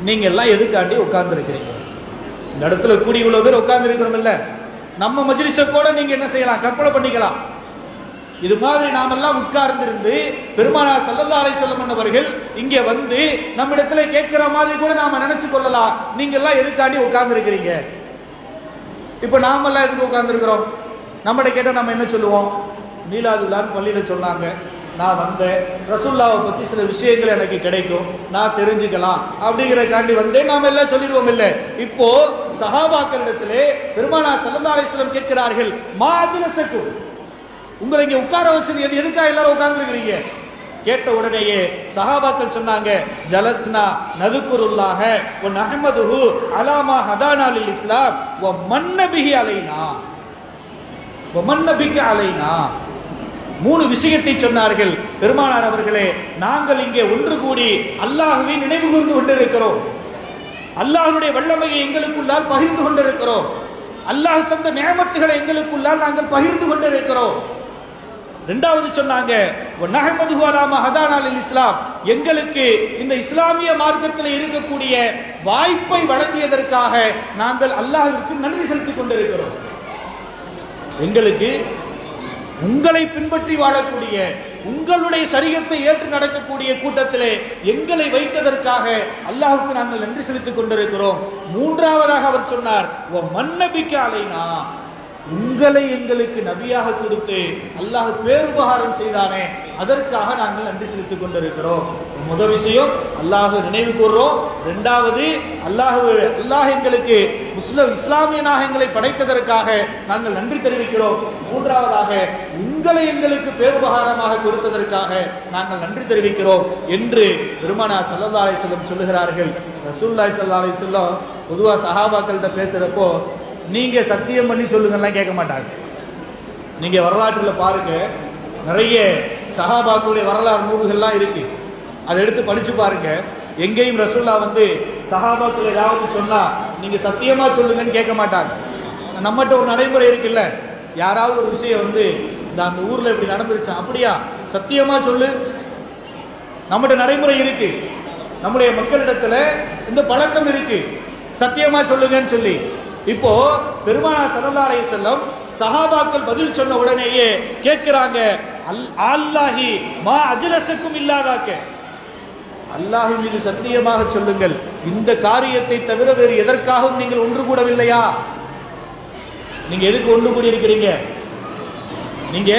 S1: நீங்க எல்லாம் எதுக்காண்டி உட்கார்ந்து இருக்கிறீங்க? இந்த இடத்துல கூடி இவ்வளவு பேர் உட்கார்ந்து இருக்கிறோம் இல்ல, நம்ம மஜ்லிஸ கூட நீங்க என்ன செய்யலாம், கற்பனை பண்ணிக்கலாம். இது மாதிரி நாமெல்லாம் உட்கார்ந்திருந்து பெருமானார் ஸல்லல்லாஹு அலைஹி வஸல்லம் அவர்கள் இங்கே வந்து நம்ம இடத்துல கேட்கிற மாதிரி கூட நாம நினைச்சு கொள்ளலாம். நீங்க எல்லாம் எதுக்காண்டி உட்கார்ந்து இருக்கிறீங்க? இப்ப நாமெல்லாம் எதுக்கு உட்கார்ந்து இருக்கிறோம்? நம்மகிட்ட கேட்டா நம்ம என்ன சொல்லுவோம்? மீலாதுல்லான்னு பள்ளியில சொன்னாங்க, நான் வந்தேன், ரசூலுல்லாவை பத்தி சில விஷயங்கள் எனக்கு கிடைக்கும், நான் தெரிஞ்சுக்கலாம் அப்படிங்கிறக்காண்டி வந்தேன், நாம எல்லாம் சொல்லிடுவோம் இல்ல. இப்போ சஹாபாக்களிடத்திலே பெருமானார் ஸல்லல்லாஹு அலைஹி வஸல்லம் கேட்கிறார்கள், மா அஜ்லஸக்கும், உங்களை இங்க உட்கார வச்சது எதுக்காக எல்லாரும் உட்கார்ந்துருக்கிறீங்க? கேட்ட உடனேயே சஹாபாக்கள் சொன்னாங்க, ஜலஸ்னா நதுக்குருல்லாஹ வ நஹ்மதுஹு அலா மா ஹதானா லில் இஸ்லாம் வ மன்ன பிஹி அலைனா வ மன்ன பிக அலைனா. 3 விஷயத்தை சொன்னார்கள். பெருமானார் அவர்களே, நாங்கள் இங்கே ஒன்று கூடி அல்லாஹ்வை நினைவு கூர்ந்து கொண்டிருக்கிறோம், அல்லாஹ்வுடைய வல்லமையை எங்களுக்குள்ளால் பகிர்ந்து கொண்டிருக்கிறோம், அல்லாஹ் தந்த நியமத்துகளை எங்களுக்குள்ளால் நாங்கள் பகிர்ந்து கொண்டிருக்கிறோம். இரண்டாவது சொன்னாங்க, நஹ்மதுஹு அலா மா ஹதானா லில் இஸ்லாம், எங்களுக்கு இந்த இஸ்லாமிய மார்க்கத்தில் இருக்கக்கூடிய வாய்ப்பை வழங்கியதற்காக நாங்கள் அல்லாஹ்விற்கு நன்றி செலுத்திக் கொண்டிருக்கிறோம். எங்களுக்கு உங்களை பின்பற்றி வாழக்கூடிய, உங்களுடைய சரியத்தை ஏற்று நடக்கக்கூடிய கூட்டத்திலே எங்களை வைத்ததற்காக அல்லாஹ்வுக்கு நாங்கள் நன்றி செலுத்திக் கொண்டிருக்கிறோம். மூன்றாவதாக அவர் சொன்னார், மன்னபிக்க அலைனா, உங்களை எங்களுக்கு நபியாக கொடுத்து அல்லாஹ் பேருபகாரம் செய்தானே, அதற்காக நாங்கள் நன்றி செலுத்திக் கொண்டிருக்கிறோம். முதல் விஷயம் அல்லாஹ் நினைவு கூறுறோம். இரண்டாவது அல்லாஹ் எங்களுக்கு இஸ்லாமியனாக எங்களை படைத்ததற்காக நாங்கள் நன்றி தெரிவிக்கிறோம். மூன்றாவதாக உங்களை எங்களுக்கு பேருபகாரமாக கொடுத்ததற்காக நாங்கள் நன்றி தெரிவிக்கிறோம் என்று பெருமானார் ஸல்லல்லாஹு அலைஹி வஸல்லம் சொல்லுகிறார்கள். ரசூலுல்லாஹி ஸல்லல்லாஹு அலைஹி வஸல்லம் பொதுவா சஹாபாக்கள்கிட்ட பேசுறப்போ நீங்க சத்தியம் பண்ணி சொல்லுங்கலாம் கேட்க மாட்டாங்க. நீங்க வரலாற்றுல பாருங்க, நிறைய சஹாபாக்களுடைய வரலாறு நூல்கள்லாம் இருக்கு, அதை எடுத்து படிச்சு பாருங்க. எங்கேயும் ரசூலுல்லாஹ் சஹாபாக்கள் ஏதாவது சொன்னா நீங்க சத்தியமா சொல்லுங்கன்னு கேட்க மாட்டாங்க. நம்மகிட்ட ஒரு நடைமுறை இருக்குல்ல, யாராவது ஒரு விஷயம் அந்த ஊர்ல இப்படி நடந்துருச்சா, அப்படியா சத்தியமா சொல்லு, நம்மகிட்ட நடைமுறை இருக்கு, நம்முடைய மக்களிடத்துல இந்த பழக்கம் இருக்கு, சத்தியமா சொல்லுங்கன்னு சொல்லி. இப்போ பெருமானார் ஸல்லல்லாஹு அலைஹி வஸல்லம் சஹாபாக்கள் பதில் சொன்ன உடனேயே கேட்கிறாங்க, அல்லாஹி மா அஜ்லஸக்கும் இல்லாதாக்க, அல்லாஹ் மீது சத்தியமாக சொல்லுங்கள், இந்த காரியத்தை தவிர வேறு எதற்காகவும் நீங்கள் ஒன்று கூடவில்லையா? நீங்க எதுக்கு ஒன்று கூடி இருக்கிறீங்க? நீங்க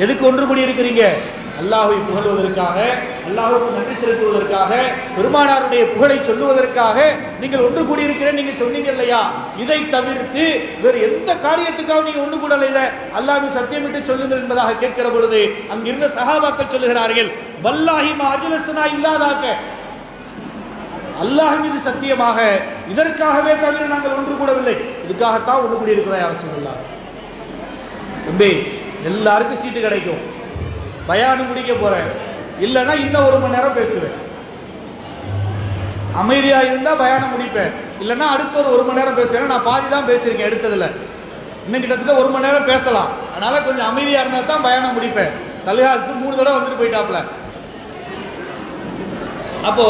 S1: எதுக்கு ஒன்று கூடி இருக்கிறீங்க? அல்லாஹ்வை புகழ்வதற்காக, அல்லாஹ்வுக்கு நன்றி செலுத்துவதற்காக, பெருமானாருடைய புகழை சொல்லுவதற்காக நீங்கள் ஒன்று கூடியிருக்கிறேன் நீங்க சொன்னீங்க இல்லையா? இதை தவிர்த்து வேறு எந்த காரியத்துக்காக நீங்க ஒன்று கூடல, அல்லாஹ்வை சத்தியமிட்டு சொல்லுங்கள் என்பதாக கேட்கிற பொழுது அங்கிருந்த சஹாபாக்கள் சொல்லுகிறார்கள், வல்லாஹி மா அஜ்லஸ்னா இல்லாதாக்க, அல்லாஹ் மீது சத்தியமாக இதற்காகவே தவிர நாங்கள் ஒன்று கூடவில்லை, இதுக்காகத்தான் ஒன்று கூடியிருக்கிறோம். யார் சொல்லலாம்? தம்பி, எல்லாருக்கும் சீட்டு கிடைக்கும், பயானம் முடிக்க போறேன், இல்லைன்னா இன்னும் 1 மணி நேரம் பேசுவேன், அமைதியா இருந்தா பயானம் முடிப்பேன், இல்லைன்னா அடுத்த ஒரு 1 மணி நேரம் பேசுவேன். நான் பாதி தான் பேசியிருக்கேன் எடுத்ததுல, இன்னும் கிட்டத்தட்ட 1 மணி நேரம் பேசலாம், அதனால கொஞ்சம் அமைதியா இருந்தா தான் பயானம் முடிப்பேன். தல்ஹாஸ் 3 தடவை வந்துட்டு போயிட்டாப்ல. அப்போ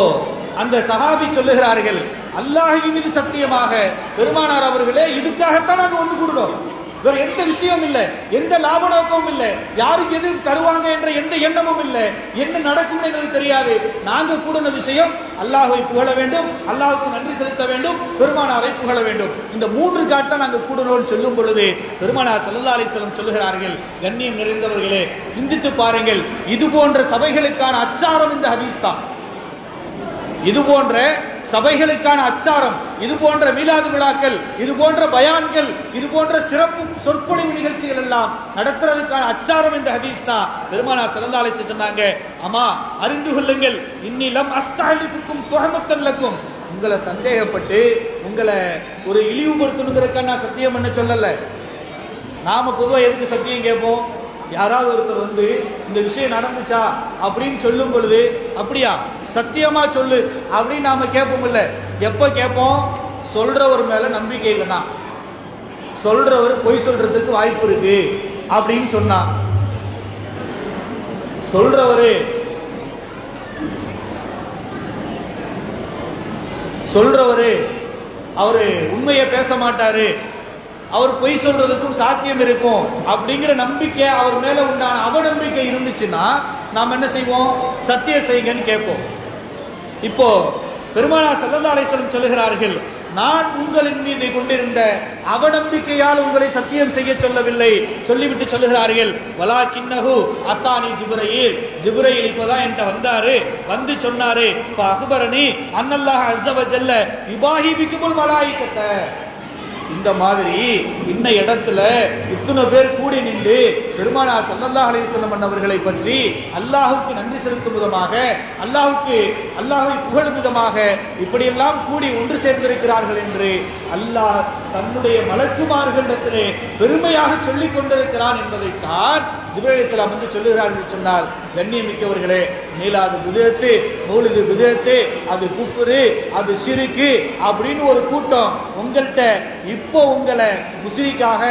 S1: அந்த சஹாபி சொல்லுகிறார்கள், அல்லாஹ்வின் மீது சத்தியமாக பெருமானார் அவர்களே, இதுக்காகத்தான் நாங்க ஒன்று கூடுறோம், வேற எந்த விஷயம் இல்லை, எந்த லாப நோக்கமும் இல்லை, யாருக்கு எது தருவாங்க என்ற எந்த எண்ணமும் இல்லை, என்ன நடக்கும் எங்களுக்கு தெரியாது. நாங்க கூடின விஷயம் அல்லாஹ்வை புகழ வேண்டும், அல்லாஹ்வுக்கு நன்றி செலுத்த வேண்டும், பெருமானாரை புகழ வேண்டும். இந்த 3 காட்ட நாங்க கூடணும்னு சொல்லும் பொழுது பெருமானார் ஸல்லல்லாஹு அலைஹி வஸல்லம் சொல்லுகிறார்கள், கண்ணியம் நிறைந்தவர்களே, சிந்தித்து பாருங்கள், இது போன்ற சபைகளுக்கான அச்சாரம் இந்த ஹதீஸ் தான். இது போன்ற சபைகளுக்கான அச்சாரம், இது போன்ற மீலாது விழாக்கள், இது போன்ற பயான்கள், இது போன்ற சிறப்பு சொற்பொழிவு நிகழ்ச்சிகள் எல்லாம் நடத்துறதுக்கான அச்சாரம் இந்த ஹதீஸ் தான். பெருமானார் ஸல்லல்லாஹு அலைஹி வஸல்லம் சொன்னாங்க, அம்மா அறிந்து கொள்ளுங்கள், இன்னிலம் அஸ்தஹலிஃபுக்கும் துஹமத்தல்லக்கும், உங்களை சந்தேகப்பட்டு உங்களை ஒரு இழிவுபடுத்தணுங்கிறதுக்காக நான் சத்தியம் பண்ண சொல்லல. நாம பொதுவா எதுக்கு சத்தியம் கேட்போம்? யாராவது ஒருத்தர் இந்த விஷயம் நடந்துச்சா அப்படின்னு சொல்லும் பொழுது, அப்படியா சத்தியமா சொல்லு அப்படின்னு நாம கேட்போம் இல்ல. எப்ப கேட்போம்? சொல்றவர் மேல நம்பிக்கை இல்லைனா, சொல்றவர் பொய் சொல்றதுக்கு வாய்ப்பு இருக்கு அப்படின்னு சொன்னா, சொல்றவரு அவரு உண்மையை பேச மாட்டாரு, அவர் பொய் சொல்றதுக்கும் சாத்தியம் இருக்கும் அப்படிங்கிற நம்பிக்கை அவர் மேல உண்டான அவநம்பிக்கை இருந்துச்சுன்னா நாம் என்ன செய்வோம்? சத்தியம் செய்யுங்கன்னு கேட்போம். இப்போ பெருமானார் ஸல்லல்லாஹு அலைஹி வஸல்லம் சொல்லுகிறார்கள், நான் உங்களின் மீது கொண்டிருந்த அவநம்பிக்கையால் உங்களை சத்தியம் செய்ய சொல்லவில்லை. சொல்லிவிட்டு சொல்லுகிறார்கள், வலாக்கின்னஹு அத்தானி ஜிப்ரீல், ஜிப்ரீல் இப்பதான் என்கிட்ட வந்தாரு, வந்து சொன்னாரு, அக்பரனி அன்னல்லாஹ் அஸ்ஸ வ ஜல்ல யுபாஹி பிக்குமுல் மலாயிகத்த. இந்த மாதிரி இன்ன இடத்துல இத்தனை பேர் கூடி நின்று பெருமானார் ஸல்லல்லாஹு அலைஹி வஸல்லம் அவர்களை பற்றி அல்லாஹ்வுக்கு நன்றி செலுத்தும் விதமாக, அல்லாஹ்வை புகழும் விதமாக இப்படியெல்லாம் கூடி ஒன்று சேர்ந்திருக்கிறார்கள் என்று அல்லாஹ் தன்னுடைய மலக்குமார்களிடத்திலே பெருமையாக சொல்லிக் கொண்டிருக்கிறான் என்பதைத்தான் ஜிப்ரீல் அலைஹிஸ்ஸலாம் வந்து சொல்லுகிறார்கள். சொன்னால் கண்ணியமிக்கவர்களே, மீலாது பித்அத்து, மௌலிது பித்அத்து, அது குஃப்ரு, அது ஷிர்கு அப்படின்னு ஒரு கூட்டம் உங்கள்கிட்ட இப்போ உங்களை முஸ்ரிக்காக,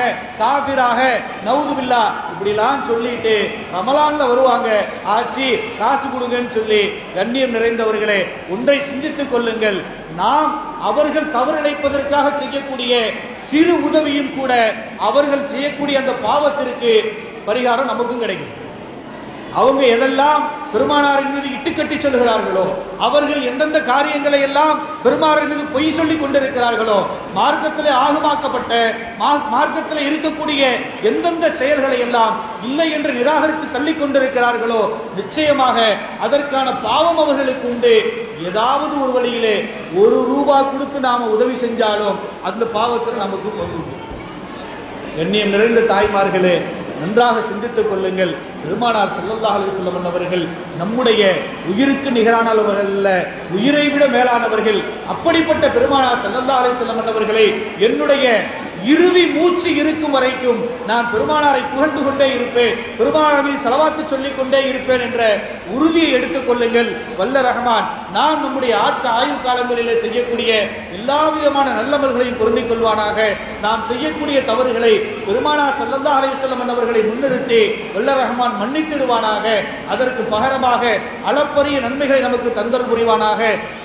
S1: காபிராக, நவுது பில்லா இப்படிலாம் சொல்லிட்டு ரமலான்ல வருவாங்க, ஆச்சி காசு கொடுங்கன்னு சொல்லி. கண்ணியம் நிறைந்தவர்களே, ஒன்றை சிந்தித்துக் கொள்ளுங்கள். நாம் அவர்கள் தவறிழைப்பதற்காக செய்யக்கூடிய சிறு உதவியும் கூட அவர்கள் செய்யக்கூடிய அந்த பாவத்திற்கு பரிகாரம் நமக்கும் கிடைக்கும். அவங்க எதெல்லாம் பெருமானாரின் மீது இட்டுக்கட்டி சொல்கிறார்களோ, அவர்கள் எந்தெந்த காரியங்களை எல்லாம் பெருமானாரின் மீது பொய் சொல்லி கொண்டிருக்கிறார்களோ, மார்க்கத்திலே ஆகமாக்கப்பட்ட மார்க்கத்திலே இருக்கக்கூடிய எந்தெந்த செயல்களை எல்லாம் இல்லை என்று நிராகரித்து தள்ளி கொண்டிருக்கிறார்களோ, நிச்சயமாக அதற்கான பாவம் அவர்களுக்கு உண்டு. ஏதாவது ஒரு வழியிலே ₹1 கொடுத்து நாம உதவி செஞ்சாலும் அந்த பாவத்தில் நமக்கு பங்கு. கண்ணியம் நிறைந்த தாய்மார்களே, நன்றாக சிந்தித்துக் கொள்ளுங்கள். பெருமானார் ஸல்லல்லாஹு அலைஹி வஸல்லம் அவர்கள் நம்முடைய உயிருக்கு நிகரானவர்கள் அல்ல, உயிரை விட மேலானவர்கள். அப்படிப்பட்ட பெருமானார் ஸல்லல்லாஹு அலைஹி வஸல்லம் அவர்களை என்னுடைய இறுதி மூச்சு இருக்கும் வரைக்கும் நான் பெருமானாரை புகழ்ந்து கொண்டே இருப்பேன், பெருமானார் மீது ஸலவாத்து சொல்லிக் கொண்டே இருப்பேன் என்ற உறுதியை எடுத்துக் கொள்ளுங்கள். வல்ல ரஹ்மான் நாம் நம்முடைய ஆயுள் காலங்களிலே செய்யக்கூடிய எல்லா விதமான நல்லமல்களையும் பொருந்திக் கொள்வானாக. நாம் செய்யக்கூடிய தவறுகளை பெருமானார் ஸல்லல்லாஹு அலைஹி வஸல்லம் அவர்களை முன்னிறுத்தி வல்ல ரஹ்மான் மன்னித்திடுவானாக. அதற்கு பகரமாக அளப்பரிய நன்மைகளை நமக்கு தந்தல் புரிவானாக.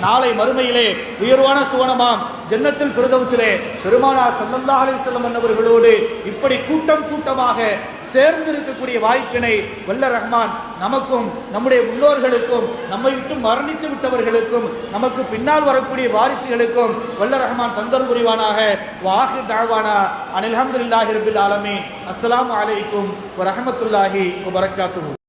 S1: நாளை மறுமையிலே உயர்வான சுவனமாம் ஜன்னத்துல் ஃபிர்தௌஸிலே பெருமானார் ஸல்லல்லாஹு அலைஹி வஸல்லம் அவர்களோடு இப்படி கூட்டம் கூட்டமாக சேர்ந்திருக்கக்கூடிய வாய்ப்பினை வல்ல ரஹ்மான் நமக்கும் நம்முடைய முன்னோர்களுக்கும் நம்மை விட்டு மரணித்து விட்டவர்களுக்கும் நமக்கு பின்னால் வரக்கூடிய வாரிசுகளுக்கும் வல்ல ரஹ்மான் தந்தல் புரிவானாக. வாஹிர் தஅவானா அனில் ஹம்துலில்லாஹி ரப்பில் ஆலமீன். அஸ்ஸலாமு அலைக்கும் வ ரஹ்மத்துல்லாஹி வ பரக்காத்துஹு.